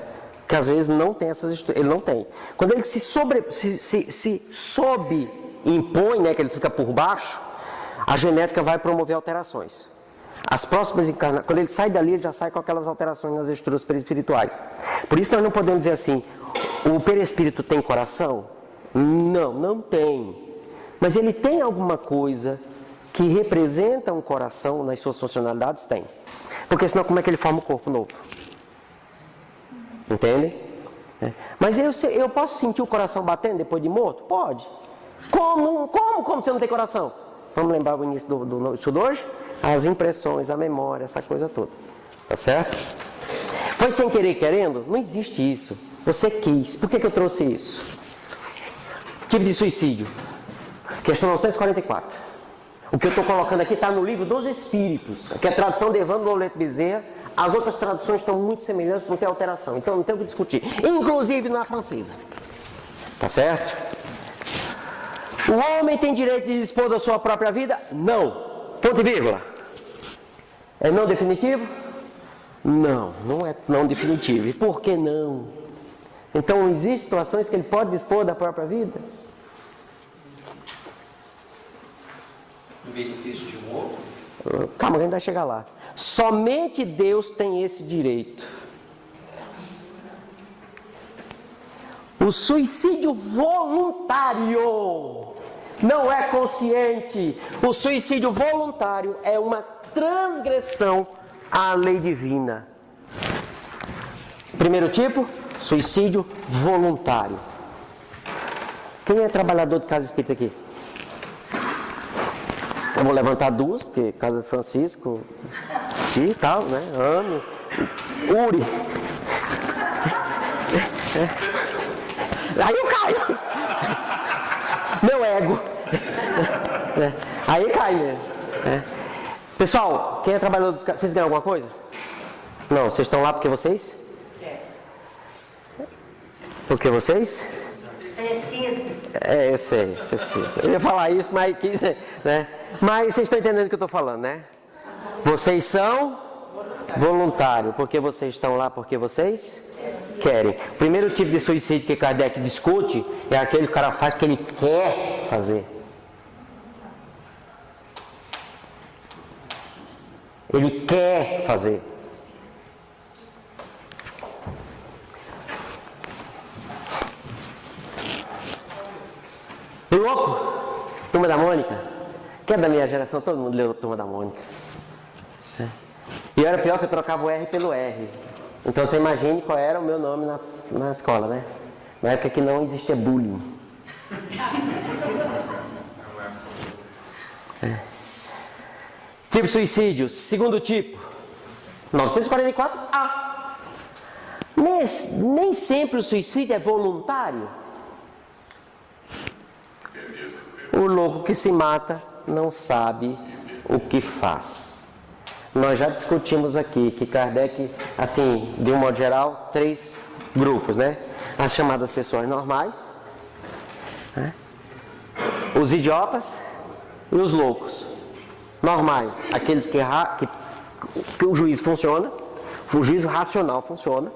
Que às vezes não tem essas estruturas, ele não tem. Quando ele se impõe, né, que ele fica por baixo, a genética vai promover alterações. As próximas encarnações, quando ele sai dali, ele já sai com aquelas alterações nas estruturas perispirituais. Por isso nós não podemos dizer assim, o perispírito tem coração? Não, não tem. Mas ele tem alguma coisa que representa um coração nas suas funcionalidades? Tem. Porque senão como é que ele forma o corpo novo? Entende? Mas eu posso sentir o coração batendo depois de morto? Pode. Como você não tem coração? Vamos lembrar o início do estudo hoje? As impressões, a memória, essa coisa toda. Tá certo? Foi sem querer querendo? Não existe isso. Você quis. Por que eu trouxe isso? Tipo de suicídio. Questão 944. O que eu estou colocando aqui está no livro dos Espíritos, que é a tradução de Evandro Loleto Bezerra. As outras traduções estão muito semelhantes, não tem alteração. Então não tem o que discutir. Inclusive na francesa. Tá certo? O homem tem direito de dispor da sua própria vida? Não. Ponto e vírgula. É não definitivo? Não, não é não definitivo. E por que não? Então existem situações que ele pode dispor da própria vida? Em benefício de um outro? Calma, a gente vai chegar lá. Somente Deus tem esse direito. O suicídio voluntário não é consciente. O suicídio voluntário é uma transgressão à lei divina. Primeiro tipo, suicídio voluntário. Quem é trabalhador de casa espírita aqui? Eu vou levantar duas, porque Casa de Francisco e tal, né? Ame. Uri. Aí eu caio. Meu ego. Aí cai mesmo. Pessoal, quem é trabalhador, vocês ganham alguma coisa? Não, vocês estão lá porque vocês? Porque vocês? Precisa. Eu sei, precisa. Eu ia falar isso, mas né? Mas vocês estão entendendo o que eu estou falando, né? Vocês são voluntários, porque vocês estão lá porque vocês querem. O primeiro tipo de suicídio que Kardec discute é aquele que o cara faz porque ele quer fazer. Ele quer fazer. Louco? Turma da Mônica? Que é da minha geração, todo mundo leu Turma da Mônica. E era pior que eu trocava o R pelo R. Então você imagine qual era o meu nome na escola, né? Na época que não existia bullying. Tipo suicídio, segundo tipo, 944A. Nem sempre o suicídio é voluntário. O louco que se mata não sabe o que faz. Nós já discutimos aqui que Kardec, assim, de um modo geral, 3 grupos, né? As chamadas pessoas normais, né? Os idiotas e os loucos. Normais, aqueles que o juízo funciona, o juízo racional funciona.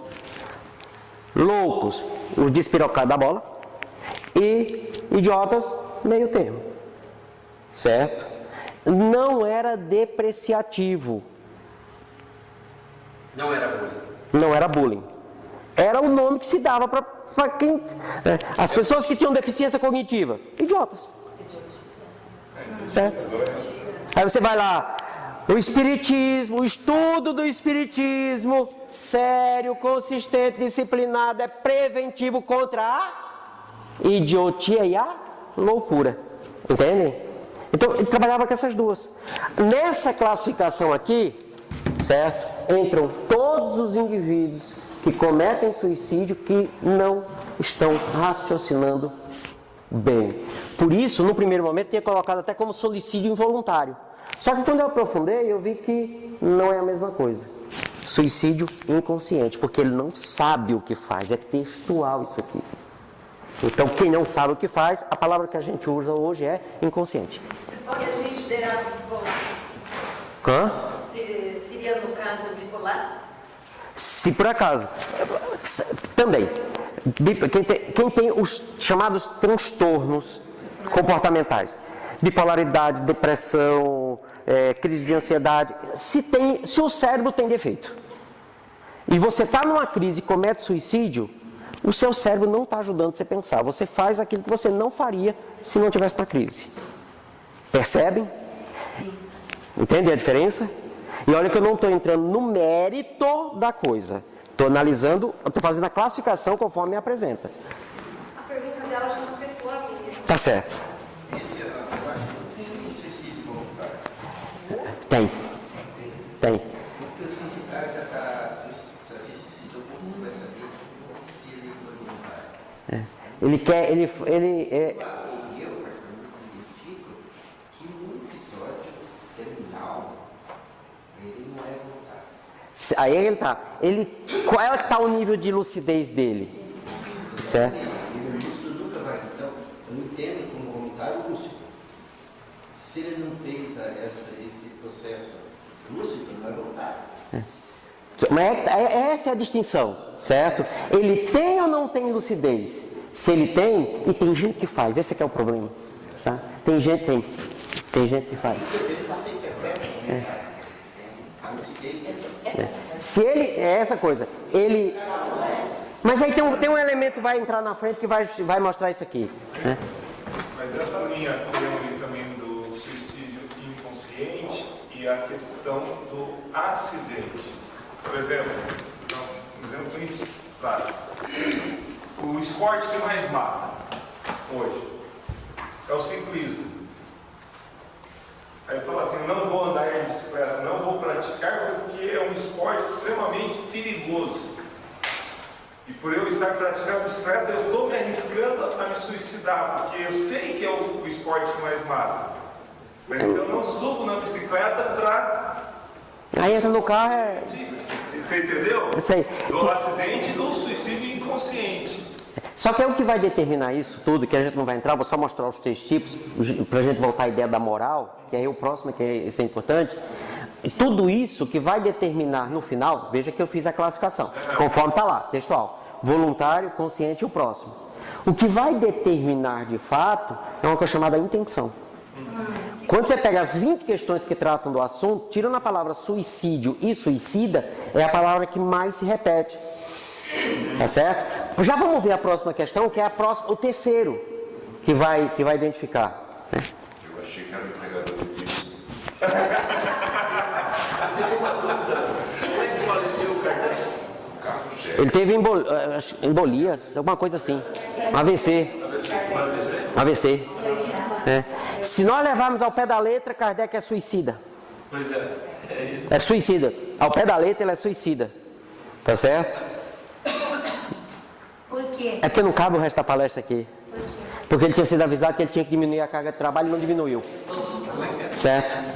Loucos, os despirocados da bola. E idiotas, meio termo. Certo? Não era depreciativo. Não era bullying. Não era bullying. Era o nome que se dava para quem... As pessoas que tinham deficiência cognitiva. Idiotas. Certo? Aí você vai lá, o espiritismo, o estudo do espiritismo, sério, consistente, disciplinado, é preventivo contra a idiotia e a loucura. Entendem? Então, ele trabalhava com essas duas. Nessa classificação aqui, certo? Entram todos os indivíduos que cometem suicídio que não estão raciocinando bem. Por isso, no primeiro momento, tinha colocado até como suicídio involuntário. Só que quando eu aprofundei, eu vi que não é a mesma coisa. Suicídio inconsciente, porque ele não sabe o que faz. É textual isso aqui. Então, quem não sabe o que faz, a palavra que a gente usa hoje é inconsciente. Você pode considerar bipolar? Seria no caso bipolar? Se por acaso. Também. Quem tem os chamados transtornos comportamentais, bipolaridade, depressão, crise de ansiedade, se o cérebro tem defeito e você está numa crise e comete suicídio, o seu cérebro não está ajudando você a pensar. Você faz aquilo que você não faria se não tivesse na crise. Percebem? Entende a diferença? E olha que eu não estou entrando no mérito da coisa. Estou analisando, estou fazendo a classificação conforme me apresenta. A pergunta dela já não afetou a minha. Tá certo. Eu acho que tem suicídio voluntário. Tem. Porque o cara já está se suicidou, pouco vai saber se ele foi voluntário. Ele quer, ele Eu, particularmente, identifico que um episódio terminal, ele não é voluntário. aí ele tá. Qual é que tá o nível de lucidez dele? Certo? Ele lúcido nunca vai. Então, eu entendo como voluntário lúcido. Se ele não fez esse processo lúcido, não é voluntário. Mas essa é a distinção, certo? Ele tem ou não tem lucidez? Se ele tem, e tem gente que faz, esse é que é o problema. Tá? Tem gente que faz. Ele passa e interpreta. A lucidez Se ele, é essa coisa, ele... Mas aí tem um elemento que vai entrar na frente que vai mostrar isso aqui. Né? Mas essa linha tem também do suicídio inconsciente e a questão do acidente. Por exemplo, um exemplo bem prático. O esporte que mais mata hoje é o ciclismo. Aí fala assim, eu não vou andar de bicicleta, não vou praticar porque é um esporte extremamente perigoso. E por eu estar praticando bicicleta, eu estou me arriscando a me suicidar, porque eu sei que é o esporte que mais mata. Mas então eu não subo na bicicleta para... Aí entra no carro, Você entendeu? Isso aí. Do acidente e do suicídio inconsciente. Só que é o que vai determinar isso tudo, que a gente não vai entrar, vou só mostrar os 3 tipos, para a gente voltar à ideia da moral, que é o próximo, que isso é importante. Tudo isso que vai determinar no final, veja que eu fiz a classificação, conforme está lá, textual, voluntário, consciente e o próximo. O que vai determinar de fato é uma coisa chamada intenção. Quando você pega as 20 questões que tratam do assunto, tirando a palavra suicídio e suicida, é a palavra que mais se repete. Tá certo? Já vamos ver a próxima questão, que é o terceiro que vai identificar. Né? Eu achei que era o empregador do disco. Você tem uma dúvida? Como é que faleceu o Kardec? Carlos Zé. Ele teve embolias, alguma coisa assim. AVC. AVC. É. Se nós levarmos ao pé da letra, Kardec é suicida. Pois é, é isso. É suicida. Ao pé da letra, ele é suicida. Tá certo? Por quê? É porque não cabe o resto da palestra aqui. Por quê? Porque ele tinha sido avisado que ele tinha que diminuir a carga de trabalho e não diminuiu. Certo?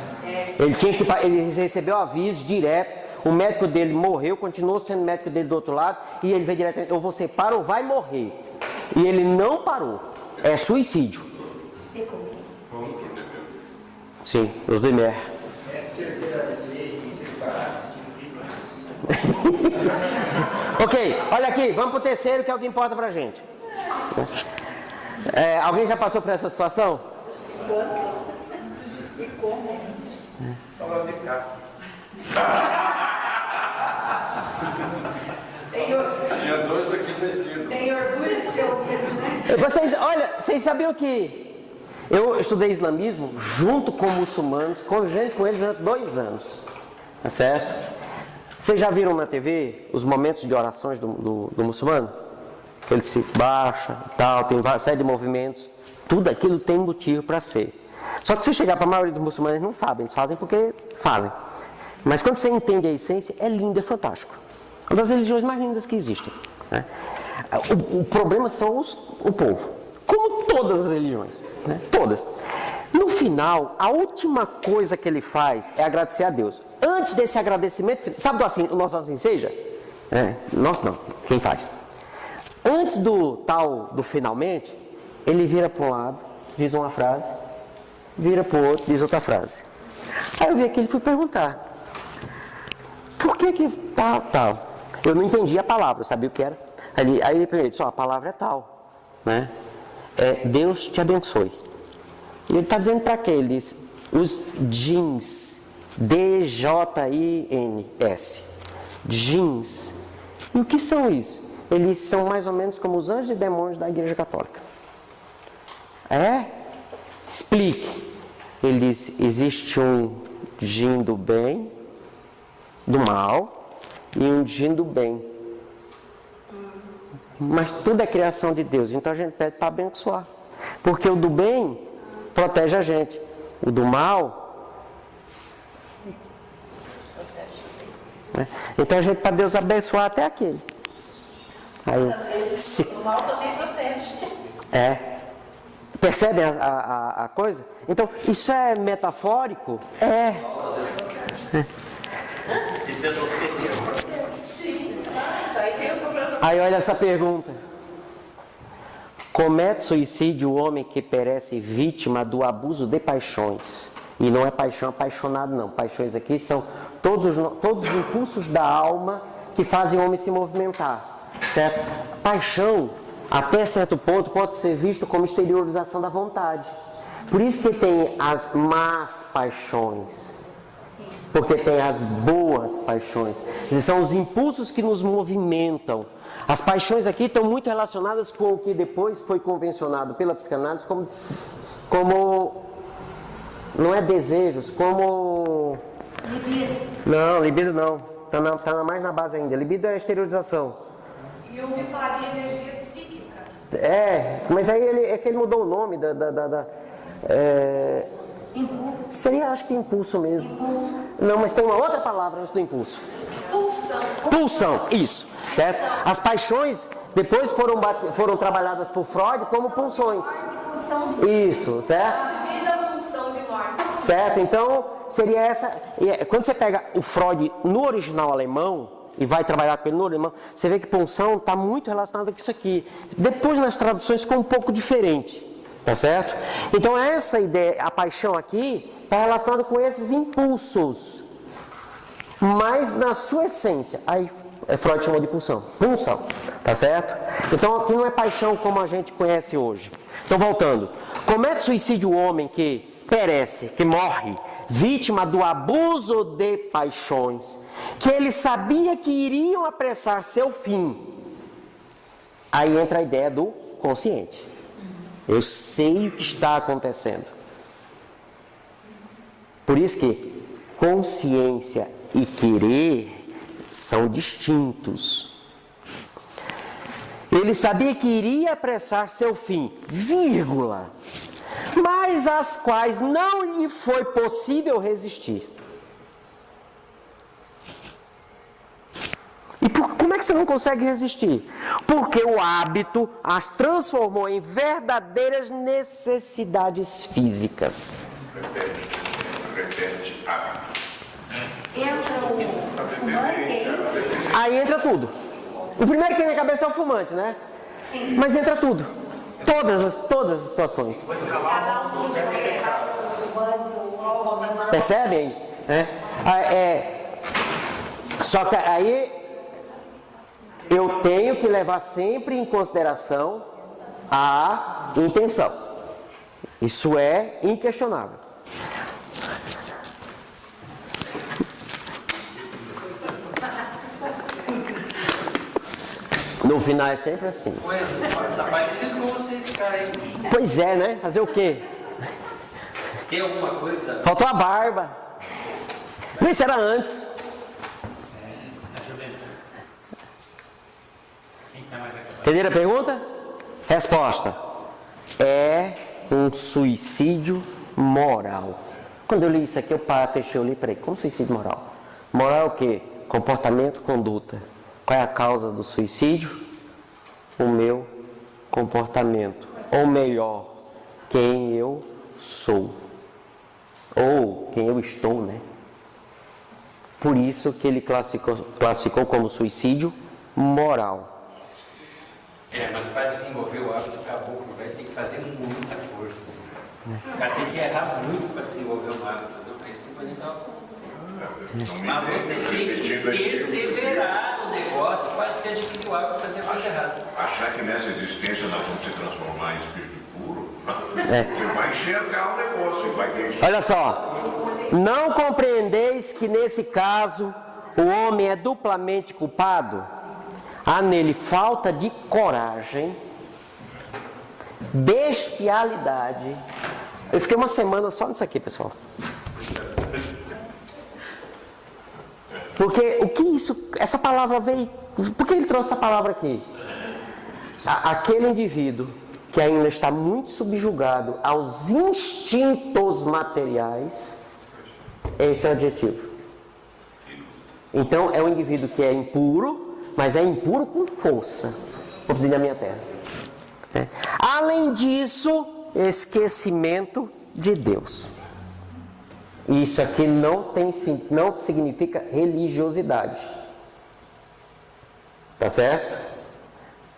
Ele recebeu aviso direto. O médico dele morreu, continuou sendo médico dele do outro lado. E ele veio direto, ou você para ou vai morrer. E ele não parou. É suicídio. Sim, os Lumière. Se ele agradecer e se ele parasse, tinha que ir para Ok, olha aqui, vamos pro terceiro, que é o que importa pra gente. Alguém já passou por essa situação? Fala de cá. Tinha 2 aqui na esquerda. Tem orgulho de ser ouvido, né? Vocês sabiam que eu estudei islamismo junto com muçulmanos, convivendo com eles durante 2 anos. Tá certo? Vocês já viram na TV os momentos de orações do muçulmano? Ele se baixa e tal, tem uma série de movimentos. Tudo aquilo tem motivo para ser. Só que se chegar para a maioria dos muçulmanos, eles não sabem, eles fazem porque fazem. Mas quando você entende a essência, é lindo, é fantástico. Uma das religiões mais lindas que existem. Né? O problema são o povo. Como todas as religiões. Né? Todas. No final, a última coisa que ele faz é agradecer a Deus. Antes desse agradecimento, sabe o nosso assim seja? Nosso não, quem faz? Antes do finalmente, ele vira para um lado, diz uma frase, vira para o outro, diz outra frase. Aí eu vi aqui e fui perguntar, por que tal? Eu não entendi a palavra, eu sabia o que era. Aí ele primeiro disse, a palavra é tal, né? Deus te abençoe. E ele está dizendo para quê? Ele diz, os jeans, D-J-I-N-S, jeans. E o que são isso? eles são mais ou menos como os anjos e demônios da Igreja Católica. Explique. Ele diz, existe um Jin do bem, do mal, e um Jin do bem. Mas tudo é criação de Deus, então a gente pede para abençoar. Porque o do bem protege a gente. O do mal... Então a gente para Deus abençoar até aquele. Aí, O mal também protege. Percebem a coisa? Então, isso é metafórico? Isso é dos pedreiros. Sim. Aí tem o problema. Aí olha essa pergunta. Comete suicídio o homem que perece vítima do abuso de paixões. E não é paixão apaixonado, não. Paixões aqui são todos os impulsos da alma que fazem o homem se movimentar. Certo? Paixão, até certo ponto, pode ser visto como exteriorização da vontade. Por isso que tem as más paixões. Porque tem as boas paixões. Eles são os impulsos que nos movimentam. As paixões aqui estão muito relacionadas com o que depois foi convencionado pela psicanálise como não é desejos, como... Libido. Não, libido não. Está mais na base ainda. Libido é exteriorização. E eu me falaria energia psíquica. Mas aí ele mudou o nome seria, acho que impulso mesmo. Impulso. Não, mas tem uma outra palavra antes do impulso. Pulsão. Pulsão, isso, certo? As paixões depois foram trabalhadas por Freud como pulsões. Pulsão do Isso, certo? de vida, pulsão de morte. Certo? Então, seria essa... Quando você pega o Freud no original alemão e vai trabalhar com ele no alemão, você vê que pulsão está muito relacionado com isso aqui. Depois, nas traduções, ficou um pouco diferente. Tá certo? Então, essa ideia, a paixão aqui, está relacionada com esses impulsos. Mas na sua essência. Aí, Freud chamou de pulsão. Pulsão. Tá certo? Então, aqui não é paixão como a gente conhece hoje. Então, voltando. Comete suicídio o homem que perece, que morre, vítima do abuso de paixões, que ele sabia que iriam apressar seu fim. Aí entra a ideia do consciente. Eu sei o que está acontecendo. Por isso que consciência e querer são distintos. Ele sabia que iria apressar seu fim, vírgula, mas às quais não lhe foi possível resistir. Como é que você não consegue resistir? Porque o hábito as transformou em verdadeiras necessidades físicas. Repete hábito. Entra o fumante. Aí entra tudo. O primeiro que tem na cabeça é o fumante, né? Sim. Mas entra tudo. Todas as situações. Percebem? Só que aí eu tenho que levar sempre em consideração a intenção. Isso é inquestionável. No final é sempre assim. Tá parecido com vocês, cara aí. Pois é, né? Fazer o quê? Tem alguma coisa? Faltou a barba. Não, isso era antes. Entenderam a pergunta? Resposta. É um suicídio moral. Quando eu li isso aqui, eu fechei, eu li, peraí, como suicídio moral? Moral é o quê? Comportamento, conduta. Qual é a causa do suicídio? O meu comportamento. Ou melhor, quem eu sou. Ou quem eu estou, né? Por isso que ele classificou como suicídio moral. Mas para desenvolver o hábito caboclo, vai ter que fazer muita força. O cara tem que errar muito para desenvolver o hábito. É isso que o Paninho estava falando. Mas você tem que perseverar no negócio para você adquirir o hábito de fazer a coisa errada. Achar que nessa existência nós vamos se transformar em espírito puro, você vai enxergar o negócio, vai ter... Olha só, não compreendeis que nesse caso o homem é duplamente culpado? há nele falta de coragem, bestialidade. Eu fiquei uma semana só nisso aqui, pessoal. Porque o que isso, essa palavra veio, por que ele trouxe essa palavra aqui? Aquele indivíduo que ainda está muito subjugado aos instintos materiais, esse é o adjetivo. Então é um indivíduo que é impuro, mas é impuro com força, como diz na minha terra. Além disso, esquecimento de Deus. Isso aqui não significa religiosidade. Tá certo?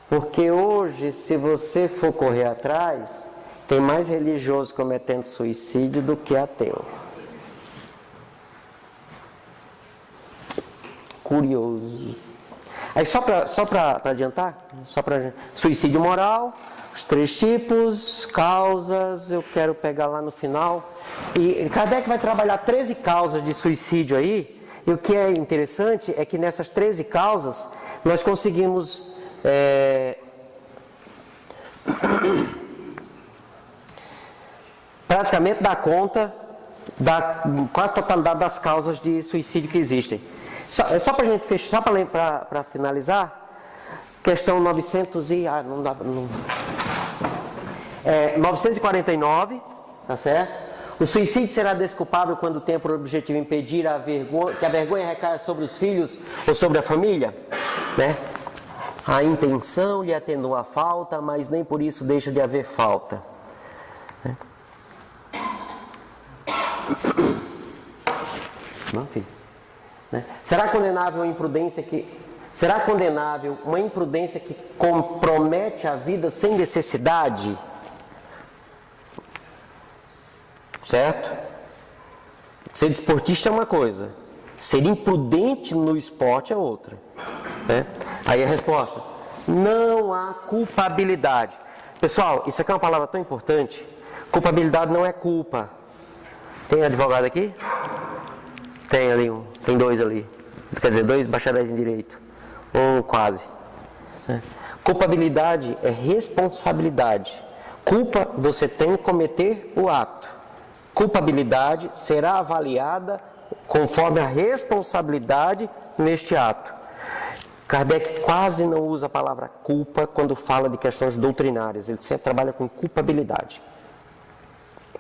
Porque hoje, se você for correr atrás, tem mais religioso cometendo suicídio do que ateu. Curioso. Aí só para adiantar, suicídio moral, os 3 tipos, causas, eu quero pegar lá no final. E Kardec vai trabalhar 13 causas de suicídio aí, e o que é interessante é que nessas 13 causas, nós conseguimos praticamente dar conta da quase totalidade das causas de suicídio que existem. Só para a gente fechar, para finalizar, questão 949, tá certo? O suicídio será desculpável quando tem por objetivo impedir que a vergonha recaia sobre os filhos ou sobre a família, né? A intenção lhe atenua a falta, mas nem por isso deixa de haver falta. Não, filho. Será condenável uma imprudência que compromete a vida sem necessidade? Certo? Ser desportista é uma coisa, ser imprudente no esporte é outra. Aí a resposta: não há culpabilidade. Pessoal, isso aqui é uma palavra tão importante. Culpabilidade não é culpa. Tem advogado aqui? Tem ali tem 2 ali. Quer dizer, 2 bacharéis em direito. Quase. Culpabilidade é responsabilidade. Culpa, você tem que cometer o ato. Culpabilidade será avaliada conforme a responsabilidade neste ato. Kardec quase não usa a palavra culpa quando fala de questões doutrinárias. Ele sempre trabalha com culpabilidade.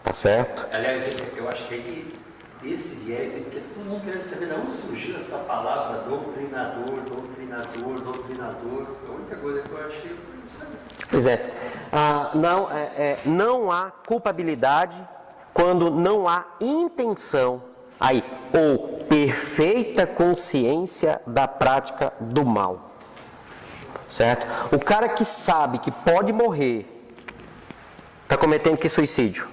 Tá certo? Aliás, eu acho que aí desse viés aí, porque todo mundo querendo saber de onde surgiu essa palavra doutrinador. A única coisa que eu achei foi isso aí. Pois é. Não há culpabilidade quando não há intenção ou perfeita consciência da prática do mal. Certo? O cara que sabe que pode morrer está cometendo que suicídio?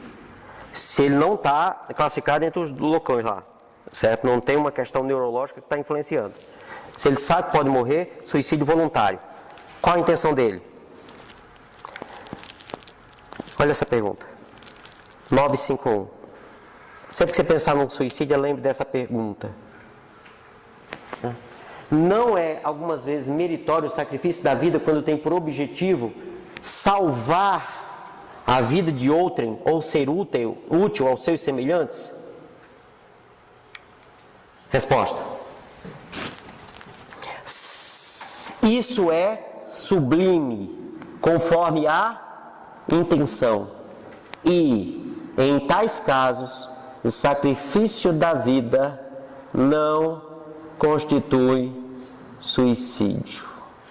Se ele não está classificado entre os loucões lá, certo? Não tem uma questão neurológica que está influenciando. Se ele sabe que pode morrer, suicídio voluntário. Qual a intenção dele? Olha essa pergunta. 951. Sempre que você pensar num suicídio, lembre dessa pergunta. Não é, algumas vezes, meritório o sacrifício da vida quando tem por objetivo salvar a vida de outrem ou ser útil aos seus semelhantes? Resposta: isso é sublime, conforme a intenção. E, em tais casos, o sacrifício da vida não constitui suicídio.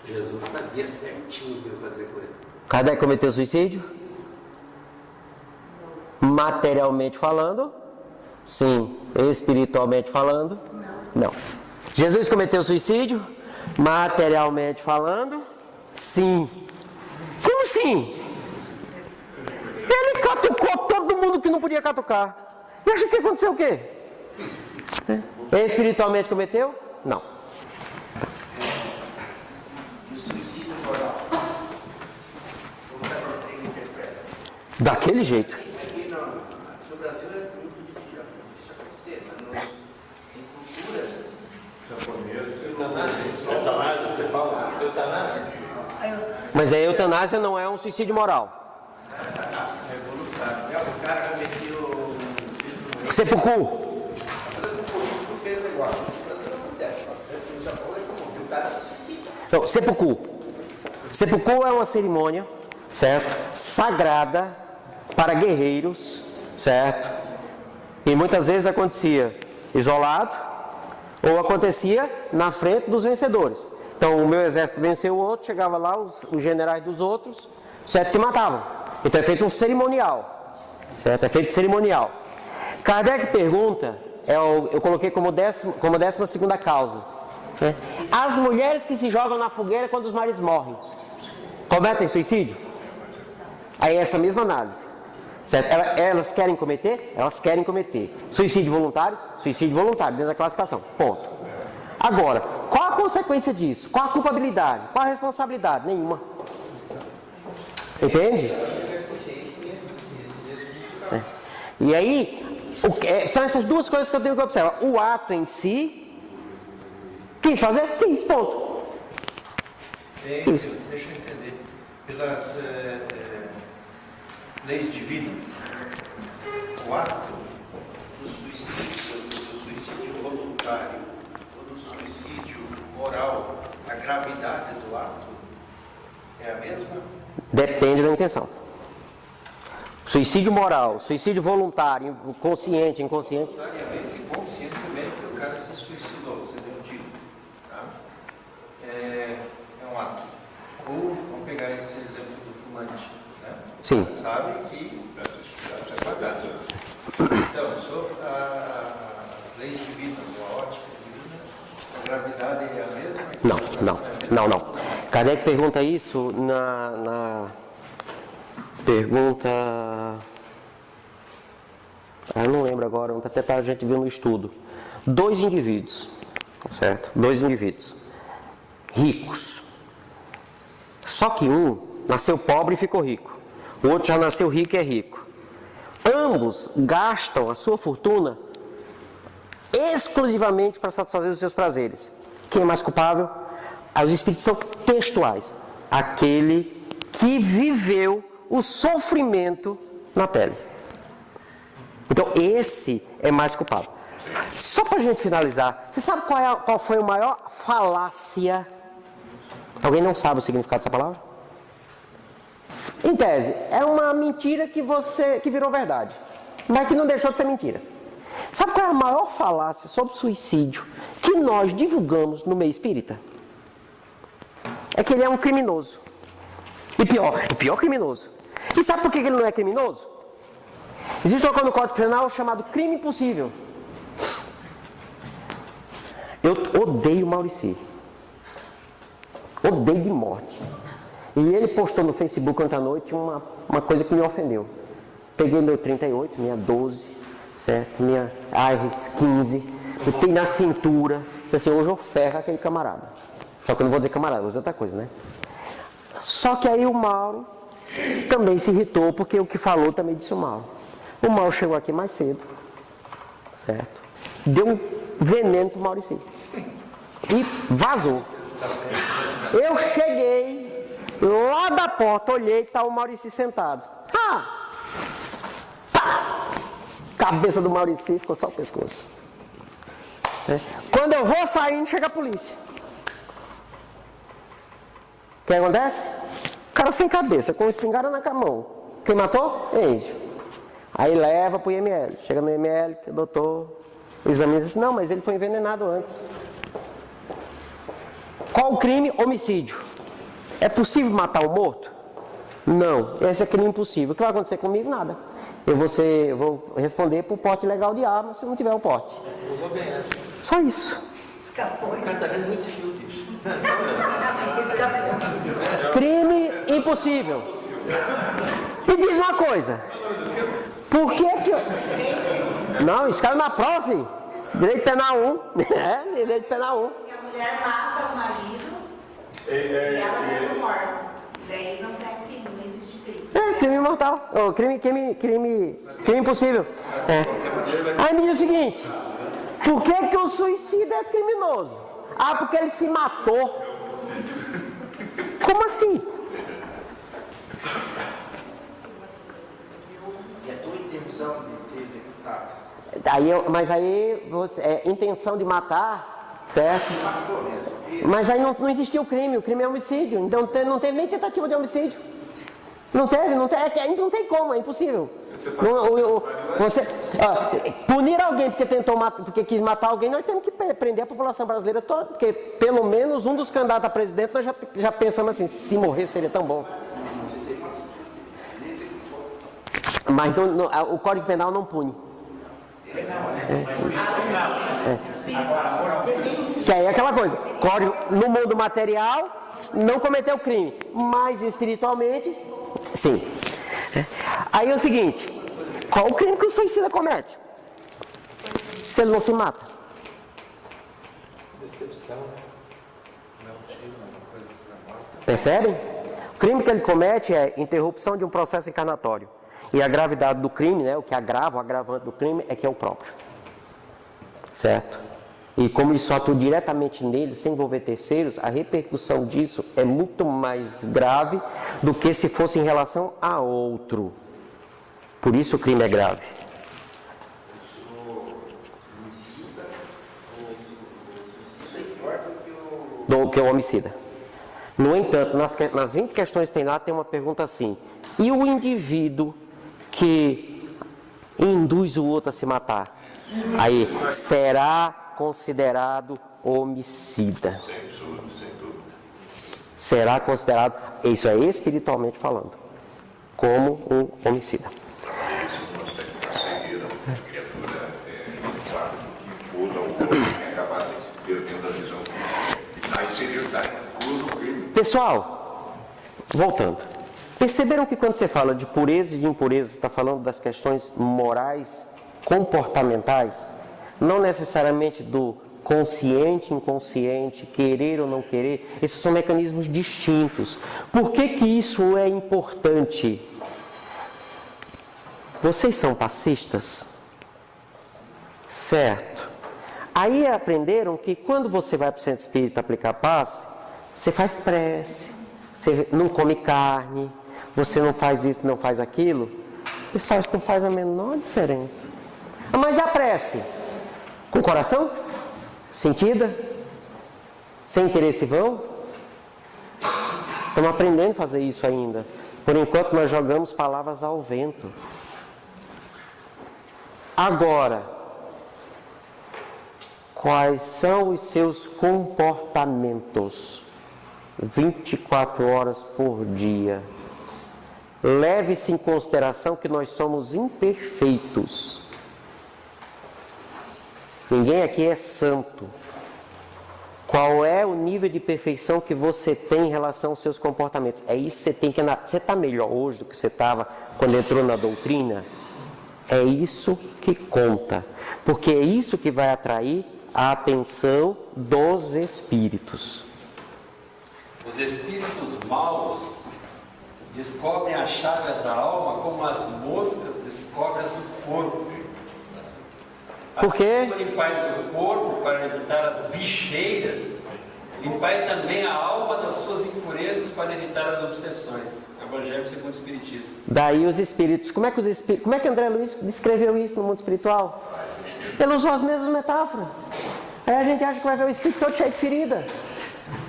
Jesus sabia certinho o que ia fazer com ele. Kardec cometeu suicídio? Materialmente falando? Sim. Espiritualmente falando? Não. Jesus cometeu suicídio? Materialmente falando? Sim. Como sim? Ele catucou todo mundo que não podia catucar. E acha que aconteceu o quê? Espiritualmente cometeu? Não. O suicídio moral, como ele interpreta? Daquele jeito. Aqui no Brasil é muito difícil acontecer, mas em culturas japonês, Eutanásia, você fala? Eutanásia? Mas a eutanásia não é um suicídio moral. O cara cometeu. Seppuku. O político fez negócio. O Brasil não acontece. No Japão, o cara se suicida. Então, seppuku. Seppuku é uma cerimônia, certo? Sagrada para guerreiros, certo? E muitas vezes acontecia isolado ou acontecia na frente dos vencedores. Então, o meu exército venceu o outro, chegava lá, os generais dos outros, certo? Se matavam. Então, é feito um cerimonial, certo? É feito cerimonial. Kardec pergunta, eu coloquei como 12ª causa, né? As mulheres que se jogam na fogueira quando os maridos morrem, cometem suicídio? Aí essa mesma análise, certo? Elas querem cometer? Elas querem cometer. Suicídio voluntário? Suicídio voluntário, dentro da classificação, ponto. Agora, qual a consequência disso? Qual a culpabilidade? Qual a responsabilidade? Nenhuma. Entende? É. E aí, são essas duas coisas que eu tenho que observar. O ato em si, quis fazer? Quis, ponto. Deixa eu entender. Pelas leis divinas, o ato do suicídio voluntário ou do suicídio moral, a gravidade do ato é a mesma? Depende da intenção. Suicídio moral, suicídio voluntário, consciente, inconsciente. Voluntariamente e conscientemente o cara se suicidou, você deu um tiro. Tá? É um ato. Ou, vamos pegar esse exemplo do fumante. Né? Sim. Sabe que já pagado. Então, sobre as leis divinas, a ótica divina, a gravidade é a mesma? Não. Kardec pergunta isso na pergunta... eu não lembro agora, até para a gente ver no estudo. 2 indivíduos, certo? 2 indivíduos ricos. Só que um nasceu pobre e ficou rico. O outro já nasceu rico e é rico. Ambos gastam a sua fortuna exclusivamente para satisfazer os seus prazeres. Quem é mais culpável? Os espíritos são textuais. Aquele que viveu o sofrimento na pele. Então, esse é mais culpável. Só para a gente finalizar, você sabe qual foi a maior falácia? Alguém não sabe o significado dessa palavra? Em tese, é uma mentira que virou verdade, mas que não deixou de ser mentira. Sabe qual é a maior falácia sobre suicídio que nós divulgamos no meio espírita? É que ele é um criminoso. E o pior criminoso. E sabe por que ele não é criminoso? Existe um código penal chamado crime impossível. Eu odeio Maurici. Odeio de morte. E ele postou no Facebook ontem à noite uma coisa que me ofendeu. Peguei meu 38, minha 12, certo? Minha Iris 15, botei na cintura. Disse assim, hoje eu ferro aquele camarada. Só que eu não vou dizer camarada, vou dizer outra coisa, né? Só que aí o Mauro também se irritou, porque o que falou também disse o Mauro. O Mauro chegou aqui mais cedo, certo? Deu um veneno pro Maurici. E vazou. Eu cheguei lá da porta, olhei e tá o Maurici sentado. Cabeça do Maurici ficou só o pescoço. Quando eu vou saindo, chega a polícia. O que acontece? O cara sem cabeça, com espingarda na mão. Quem matou? Enzio. Aí leva pro IML. Chega no IML, que o doutor examina e diz, não, mas ele foi envenenado antes. Qual o crime? Homicídio. É possível matar um morto? Não. Esse é crime impossível. O que vai acontecer comigo? Nada. Eu vou responder por porte ilegal de arma se não tiver o porte. Jogou bem essa. Só isso. Escapou. O cara tá vendo muitos filmes. Escapou. Crime impossível. Me diz uma coisa. Por que que... Não, isso caiu na prova, filho. Direito penal 1. Direito penal 1. E a mulher mata o marido e ela sendo morta. Daí não tem crime, não existe crime. Crime mortal. Crime impossível. Aí me diz o seguinte. Por que que o suicídio é criminoso? Ah, porque ele se matou. Como assim? E a tua intenção de ter executado? Mas aí, intenção de matar, certo? Matou, né? Mas aí não existiu o crime é homicídio. Então não teve nem tentativa de homicídio. Não tem como, é impossível. Punir alguém porque quis matar alguém, nós temos que prender a população brasileira toda, porque pelo menos um dos candidatos a presidente nós já pensamos assim, se morrer seria tão bom. Mas o Código Penal não pune. Que aí é aquela coisa, no mundo material não cometeu crime, mas espiritualmente, sim. Aí é o seguinte, qual o crime que o suicida comete? Se ele não se mata? Decepção. Percebem? O crime que ele comete é interrupção de um processo encarnatório. E a gravidade do crime, né, o que agrava, o agravante do crime é que é o próprio. Certo? E como isso atua diretamente nele, sem envolver terceiros, a repercussão disso é muito mais grave do que se fosse em relação a outro. Por isso o crime é grave. Do que o homicida. No entanto, nas 20 questões que tem lá, tem uma pergunta assim: e o indivíduo que induz o outro a se matar? Aí, será considerado homicida. Será considerado, isso é espiritualmente falando, como um homicida. Pessoal, voltando. Perceberam que quando você fala de pureza e de impureza, você está falando das questões morais, comportamentais, não necessariamente do consciente, inconsciente, querer ou não querer. Esses são mecanismos distintos. Por que isso é importante? Vocês são passistas? Certo. Aí aprenderam que quando você vai para o centro espírita aplicar paz, você faz prece, você não come carne, você não faz isso, não faz aquilo. Pessoal, isso não faz a menor diferença. Mas a prece? Com o coração? Sentida? Sem interesse vão? Estamos aprendendo a fazer isso ainda. Por enquanto nós jogamos palavras ao vento. Agora, quais são os seus comportamentos? 24 horas por dia. Leve-se em consideração que nós somos imperfeitos. Ninguém aqui é santo. Qual é o nível de perfeição que você tem em relação aos seus comportamentos? É isso que você tem que analisar. Você está melhor hoje do que você estava quando entrou na doutrina? É isso que conta. Porque é isso que vai atrair a atenção dos espíritos. Os espíritos maus descobrem as chagas da alma como as moscas descobrem as do corpo. Por quê? Assim, limpais o corpo para evitar as bicheiras, limpai também a alma das suas impurezas para evitar as obsessões. Evangelho segundo o Espiritismo. Daí os espíritos. Como é que André Luiz descreveu isso no mundo espiritual? Ele usou as mesmas metáforas. Aí a gente acha que vai ver o espírito todo cheio de ferida.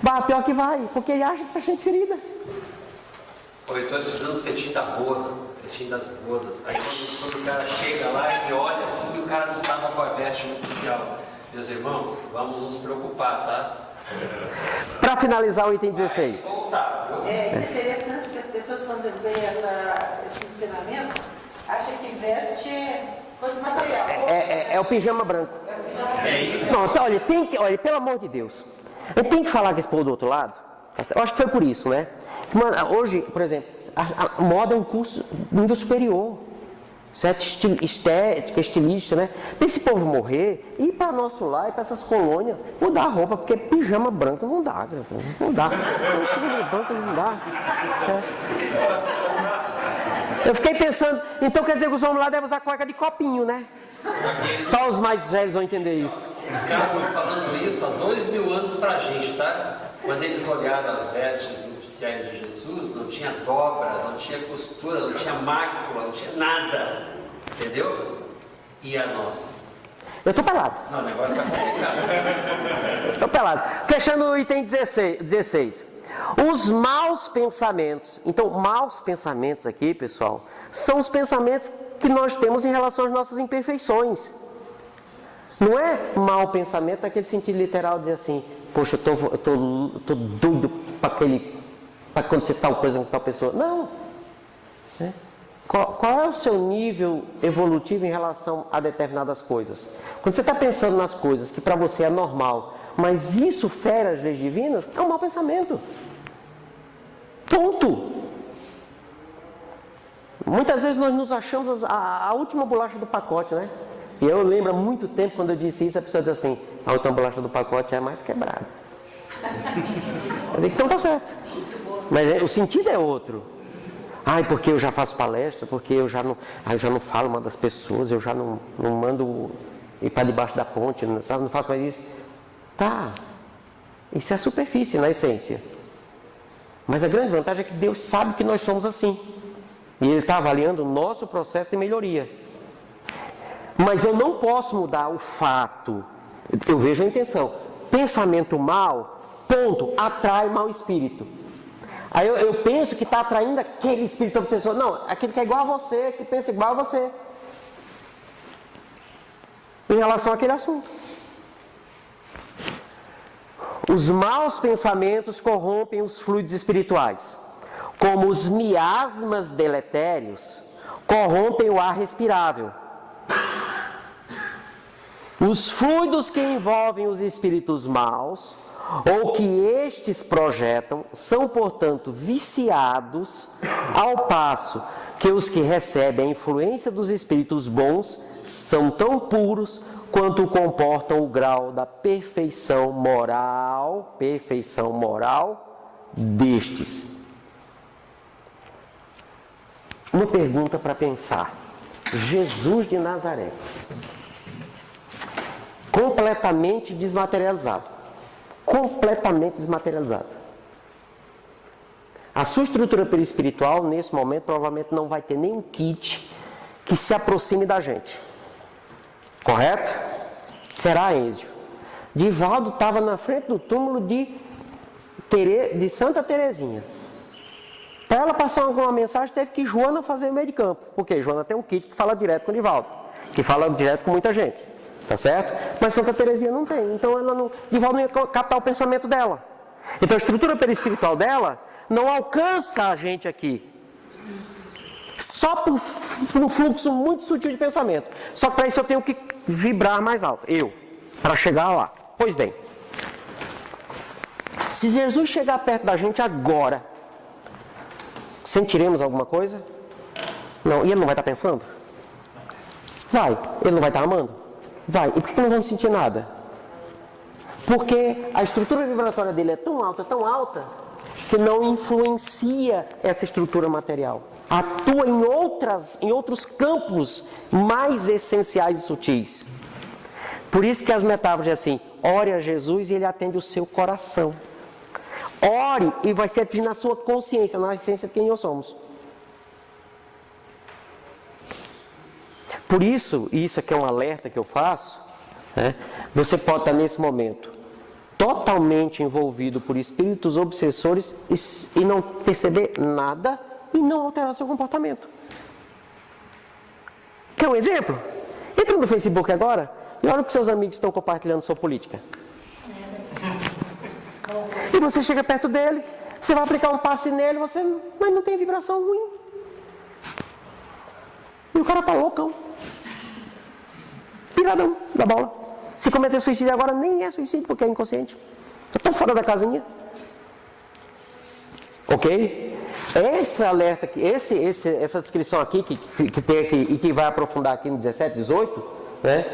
Bah, pior que vai, porque ele acha que está cheio de ferida. Eu estou estudando os festim da boda, festim das bodas. Aí quando o cara chega lá, ele olha assim e o cara não estava com a veste nupcial. Meus irmãos, vamos nos preocupar, tá? Para finalizar o item 16. Voltar, viu? É interessante que as pessoas, quando vê esse ensinamento, acham que veste é coisa material. É o pijama branco. É isso. Não, então, olha, pelo amor de Deus. A gente tem que falar com esse povo do outro lado. Eu acho que foi por isso, né? Mano, hoje, por exemplo, a moda é um curso nível superior. Certo? Estética, estilista, né? Para esse povo morrer, ir para nosso lar, ir para essas colônias, mudar a roupa, porque pijama branco não dá, não dá. Pijama branco não dá. Certo? Eu fiquei pensando, então quer dizer que os homens lá devem usar cueca de copinho, né? Só os mais velhos vão entender isso. Os caras estão falando isso há 2000 anos pra gente, tá? Quando eles olharam as vestes nupciais de Jesus, não tinha dobra, não tinha costura, não tinha mácula, não tinha nada. Entendeu? E a nossa? Eu estou pelado. Não, o negócio está complicado. Estou pelado. Fechando o item 16. Os maus pensamentos. Então, maus pensamentos aqui, pessoal, são os pensamentos que nós temos em relação às nossas imperfeições. Não é mau pensamento naquele sentido literal de dizer assim, poxa, eu tô doido para acontecer tal coisa com tal pessoa. Não. Qual é o seu nível evolutivo em relação a determinadas coisas? Quando você está pensando nas coisas que para você é normal, mas isso fere as leis divinas, é um mau pensamento. Ponto. Muitas vezes nós nos achamos a última bolacha do pacote, né? E eu lembro há muito tempo quando eu disse isso, a pessoa diz assim, a última bolacha do pacote é a mais quebrada. Eu digo, então tá certo. Mas o sentido é outro. Ai, porque eu já faço palestra, porque eu já não falo uma das pessoas, eu já não mando ir para debaixo da ponte, não faço mais isso. Tá, isso é a superfície, na essência. Mas a grande vantagem é que Deus sabe que nós somos assim. E Ele está avaliando o nosso processo de melhoria. Mas eu não posso mudar o fato. Eu vejo a intenção. Pensamento mal, ponto, atrai mau espírito. Aí eu penso que está atraindo aquele espírito obsessor. Não, aquele que é igual a você, que pensa igual a você. Em relação àquele assunto. Os maus pensamentos corrompem os fluidos espirituais. Como os miasmas deletérios corrompem o ar respirável. Os fluidos que envolvem os espíritos maus ou que estes projetam são, portanto, viciados, ao passo que os que recebem a influência dos espíritos bons são tão puros quanto comportam o grau da perfeição moral destes. Uma pergunta para pensar. Jesus de Nazaré, completamente desmaterializado. A sua estrutura perispiritual, nesse momento, provavelmente não vai ter nenhum kit que se aproxime da gente. Correto? Será, Enzio? Divaldo estava na frente do túmulo de Santa Terezinha. Para ela passar alguma mensagem, teve que Joana fazer meio de campo. Porque Joana tem um kit que fala direto com o Divaldo, que fala direto com muita gente. Tá certo? Mas Santa Terezinha não tem. Então Divaldo não ia captar o pensamento dela. Então a estrutura perispiritual dela não alcança a gente aqui. Só por um fluxo muito sutil de pensamento. Só que para isso eu tenho que vibrar mais alto. Para chegar lá. Pois bem. Se Jesus chegar perto da gente agora, sentiremos alguma coisa? Não. E ele não vai estar pensando? Vai. Ele não vai estar amando? Vai. E por que não vamos sentir nada? Porque a estrutura vibratória dele é tão alta, que não influencia essa estrutura material. Atua em outros campos mais essenciais e sutis. Por isso que as metáforas dizem assim, ore a Jesus e ele atende o seu coração. Ore e vai ser atingido na sua consciência, na essência de quem nós somos. Por isso, e isso aqui é um alerta que eu faço, né? Você pode estar nesse momento totalmente envolvido por espíritos obsessores e não perceber nada e não alterar seu comportamento. Quer um exemplo? Entra no Facebook agora e olha o que seus amigos estão compartilhando sua política. E você chega perto dele, você vai aplicar um passe nele, mas não tem vibração ruim. E o cara tá loucão. Piradão da bola. Se cometer suicídio agora, nem é suicídio, porque é inconsciente. Você está fora da casinha. Ok? Esse alerta, essa descrição aqui, que tem aqui e que vai aprofundar aqui no 17, 18, né?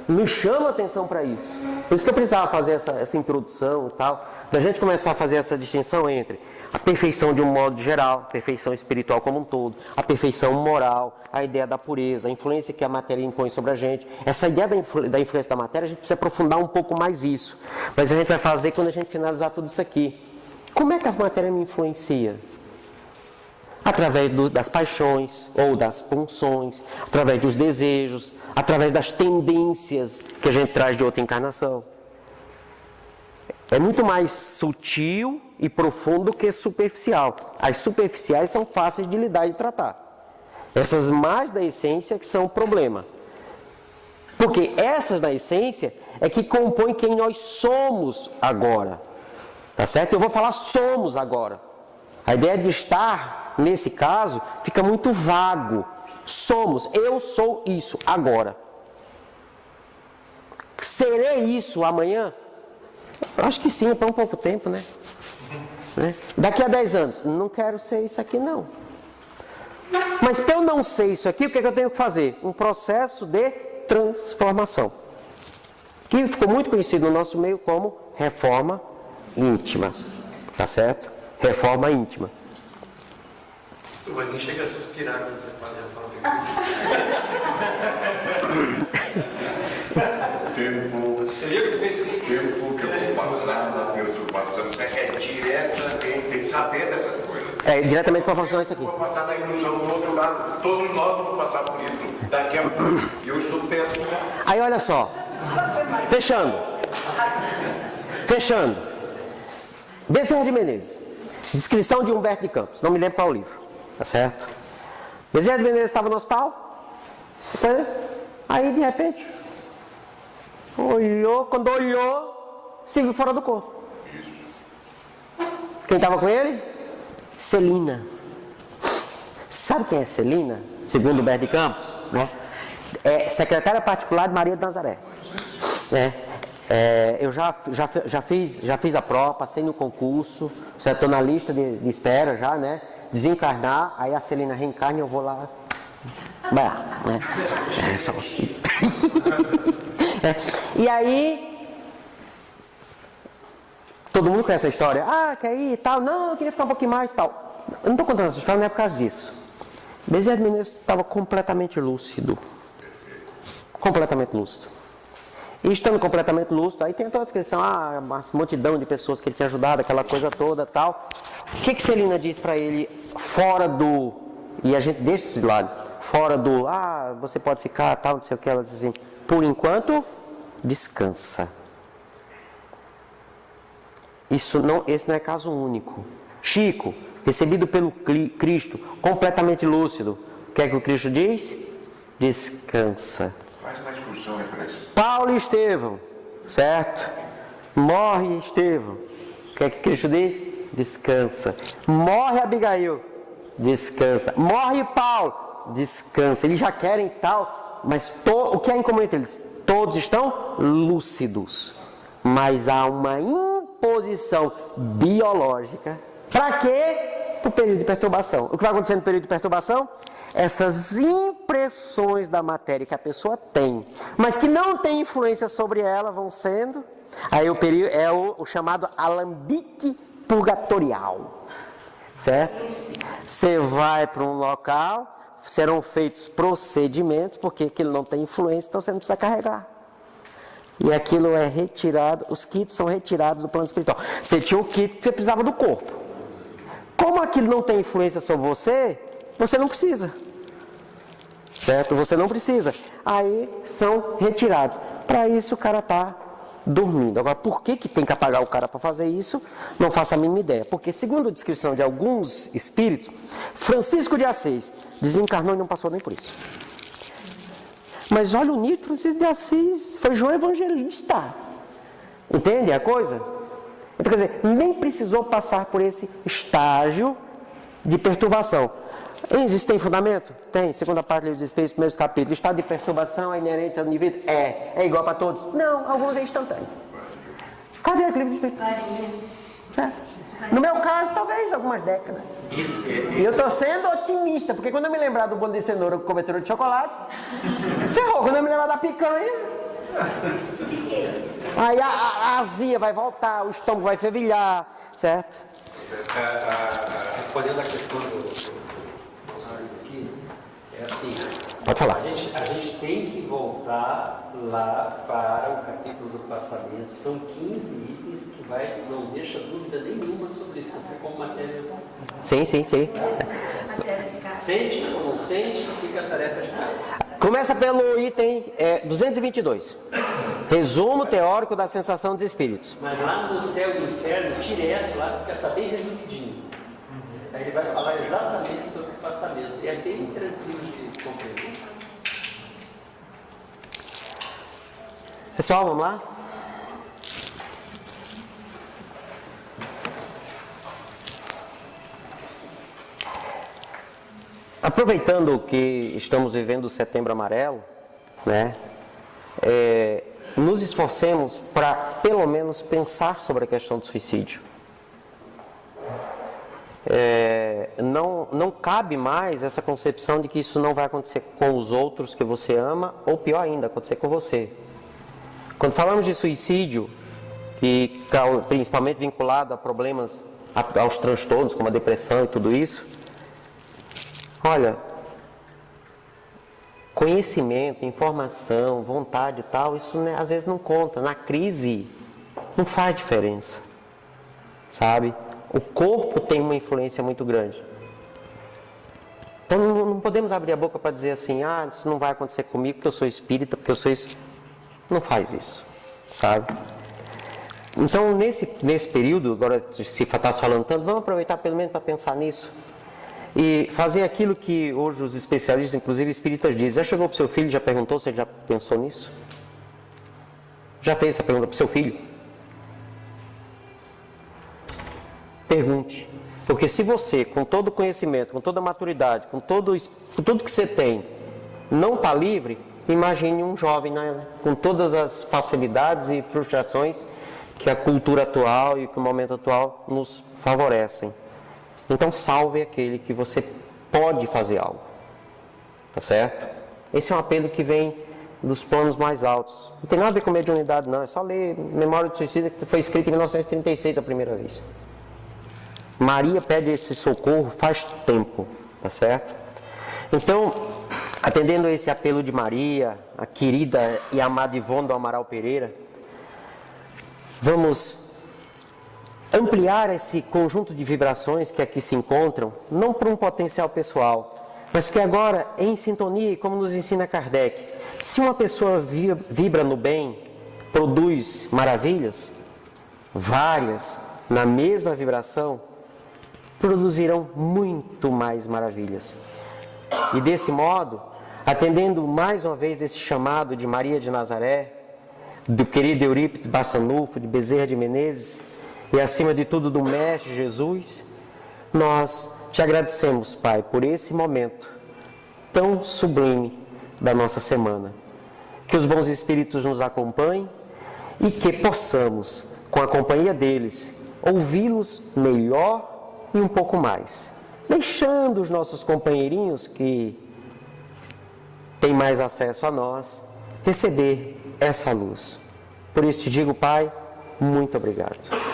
me chama a atenção para isso. Por isso que eu precisava fazer essa introdução e tal, da gente começar a fazer essa distinção entre a perfeição de um modo geral, a perfeição espiritual como um todo, a perfeição moral, a ideia da pureza, a influência que a matéria impõe sobre a gente. Essa ideia da influência da matéria, a gente precisa aprofundar um pouco mais isso. Mas a gente vai fazer quando a gente finalizar tudo isso aqui. Como é que a matéria me influencia? Através das paixões ou das pulsões, através dos desejos, através das tendências que a gente traz de outra encarnação. É muito mais sutil e profundo que superficial. As superficiais são fáceis de lidar e tratar. Essas mais da essência que são o problema. Porque essas da essência é que compõem quem nós somos agora. Tá certo? Eu vou falar somos agora. A ideia de estar, nesse caso, fica muito vago. Somos, eu sou isso agora. Serei isso amanhã? Eu acho que sim, é tão pouco tempo, né? Daqui a 10 anos, não quero ser isso aqui não. Mas para eu não ser isso aqui, o que eu tenho que fazer? Um processo de transformação. Que ficou muito conhecido no nosso meio como reforma íntima. Tá certo? Reforma íntima. O Vaguinho chega a suspirar quando você fala reforma Tempo que eu vou passar na perturbação, isso é diretamente, tem que saber dessas coisas. É diretamente proporcional isso aqui. Eu vou passar na ilusão do outro lado, todos nós vamos passar por isso. Daqui a pouco, eu estou perto. Aí olha só, fechando. Bezerra de Menezes, descrição de Humberto de Campos, não me lembro qual o livro, tá certo? Bezerra de Menezes estava no hospital, aí de repente, quando olhou, se viu fora do corpo. Quem estava com ele? Celina. Sabe quem é Celina? Segundo Humberto de Campos, né? É secretária particular de Maria de Nazaré. Eu já fiz a prova, passei no concurso, estou na lista de espera já, né? Desencarnar, aí a Celina reencarna e eu vou lá. Vai lá, né? E aí, todo mundo conhece a história. Ah, quer ir e tal? Não, eu queria ficar um pouquinho mais e tal. Eu não estou contando essa história, não é por causa disso. Bezerra de Menezes estava completamente lúcido. Completamente lúcido. E estando completamente lúcido, aí tem toda a descrição, uma multidão de pessoas que ele tinha ajudado, aquela coisa toda tal. O que Celina diz para ele, fora do... E a gente deixa isso de lado. Fora do, você pode ficar, tal, não sei o que. Ela diz assim, por enquanto, descansa. Esse não é caso único. Chico, recebido pelo Cristo, completamente lúcido. O que é que o Cristo diz? Descansa. Faz uma excursão aí para isso. Paulo e Estevão, certo? Morre Estevão. O que é que Cristo diz? Descansa. Morre Abigail. Descansa. Morre Paulo. Descansa. Eles já querem tal, mas o que é em comum entre eles? Todos estão lúcidos. Mas há uma imposição biológica. Para quê? Para o período de perturbação. O que vai acontecer no período de perturbação? Essas impressões da matéria que a pessoa tem, mas que não tem influência sobre ela, vão sendo. Aí o período é o chamado alambique purgatorial. Certo? Você vai para um local, serão feitos procedimentos, porque aquilo não tem influência, então você não precisa carregar. E aquilo é retirado, os kits são retirados do plano espiritual. Você tinha o kit porque você precisava do corpo. Como aquilo não tem influência sobre você, você não precisa. Certo? Você não precisa. Aí são retirados. Para isso o cara está dormindo. Agora, por que tem que apagar o cara para fazer isso? Não faço a mínima ideia. Porque, segundo a descrição de alguns espíritos, Francisco de Assis desencarnou e não passou nem por isso. Mas olha o nível de Francisco de Assis. Foi João Evangelista. Entende a coisa? Então, quer dizer, nem precisou passar por esse estágio de perturbação. Tem fundamento? Tem. Segunda parte do Livro dos Espíritos, primeiros capítulos. Estado de perturbação é inerente ao indivíduo? É igual para todos? Não, alguns é instantâneo. Cadê aquele Livro dos Espíritos? Certo? No meu caso, talvez algumas décadas. E eu estou sendo otimista, porque quando eu me lembrar do bolo de cenoura com cobertura de chocolate, ferrou. Quando eu me lembrar da picanha, Aí a azia vai voltar, o estômago vai fervilhar, certo? Respondendo à questão do nosso amigo aqui, é assim, Pode falar. a gente tem que voltar lá para o capítulo do passamento. São 15 itens que não deixa dúvida nenhuma sobre isso. Não tem como matéria. Sim. Matéria de casa. Sente ou não sente, fica a tarefa de casa. Começa pelo item 222. Resumo teórico da sensação dos espíritos. Mas lá no céu e inferno, direto, lá está bem resumidinho. Aí ele vai falar exatamente sobre o passamento. E é bem tranquilo de compreender. Pessoal, vamos lá? Aproveitando que estamos vivendo o Setembro Amarelo, né? Nos esforcemos para, pelo menos, pensar sobre a questão do suicídio. Não cabe mais essa concepção de que isso não vai acontecer com os outros que você ama, ou pior ainda, acontecer com você. Quando falamos de suicídio, e principalmente vinculado a problemas, aos transtornos, como a depressão e tudo isso, olha, conhecimento, informação, vontade e tal, isso às vezes não conta. Na crise, não faz diferença, sabe? O corpo tem uma influência muito grande. Então não podemos abrir a boca para dizer assim, isso não vai acontecer comigo porque eu sou espírita, porque eu sou isso. Não faz isso, sabe? Então nesse período, agora se está se falando tanto, vamos aproveitar pelo menos para pensar nisso. E fazer aquilo que hoje os especialistas, inclusive espíritas, dizem. Já chegou para o seu filho, já perguntou se ele já pensou nisso? Já fez essa pergunta para o seu filho? Pergunte. Porque se você, com todo o conhecimento, com toda a maturidade, com tudo que você tem, não está livre, imagine um jovem, né, com todas as facilidades e frustrações que a cultura atual e que o momento atual nos favorecem. Então salve aquele que você pode fazer algo. Tá certo? Esse é um apelo que vem dos planos mais altos. Não tem nada a ver com mediunidade, não. É só ler Memória do Suicídio, que foi escrito em 1936 a primeira vez. Maria pede esse socorro faz tempo. Tá certo? Então, atendendo a esse apelo de Maria, a querida e amada Ivone do Amaral Pereira, vamos ampliar esse conjunto de vibrações que aqui se encontram, não por um potencial pessoal, mas porque agora, em sintonia, como nos ensina Kardec, se uma pessoa vibra no bem, produz maravilhas, várias, na mesma vibração, produzirão muito mais maravilhas. E desse modo, atendendo mais uma vez esse chamado de Maria de Nazaré, do querido Eurípides Barçanufo, de Bezerra de Menezes, e acima de tudo do Mestre Jesus, nós te agradecemos, Pai, por esse momento tão sublime da nossa semana. Que os bons espíritos nos acompanhem e que possamos, com a companhia deles, ouvi-los melhor e um pouco mais, deixando os nossos companheirinhos que têm mais acesso a nós, receber essa luz. Por isso te digo, Pai, muito obrigado.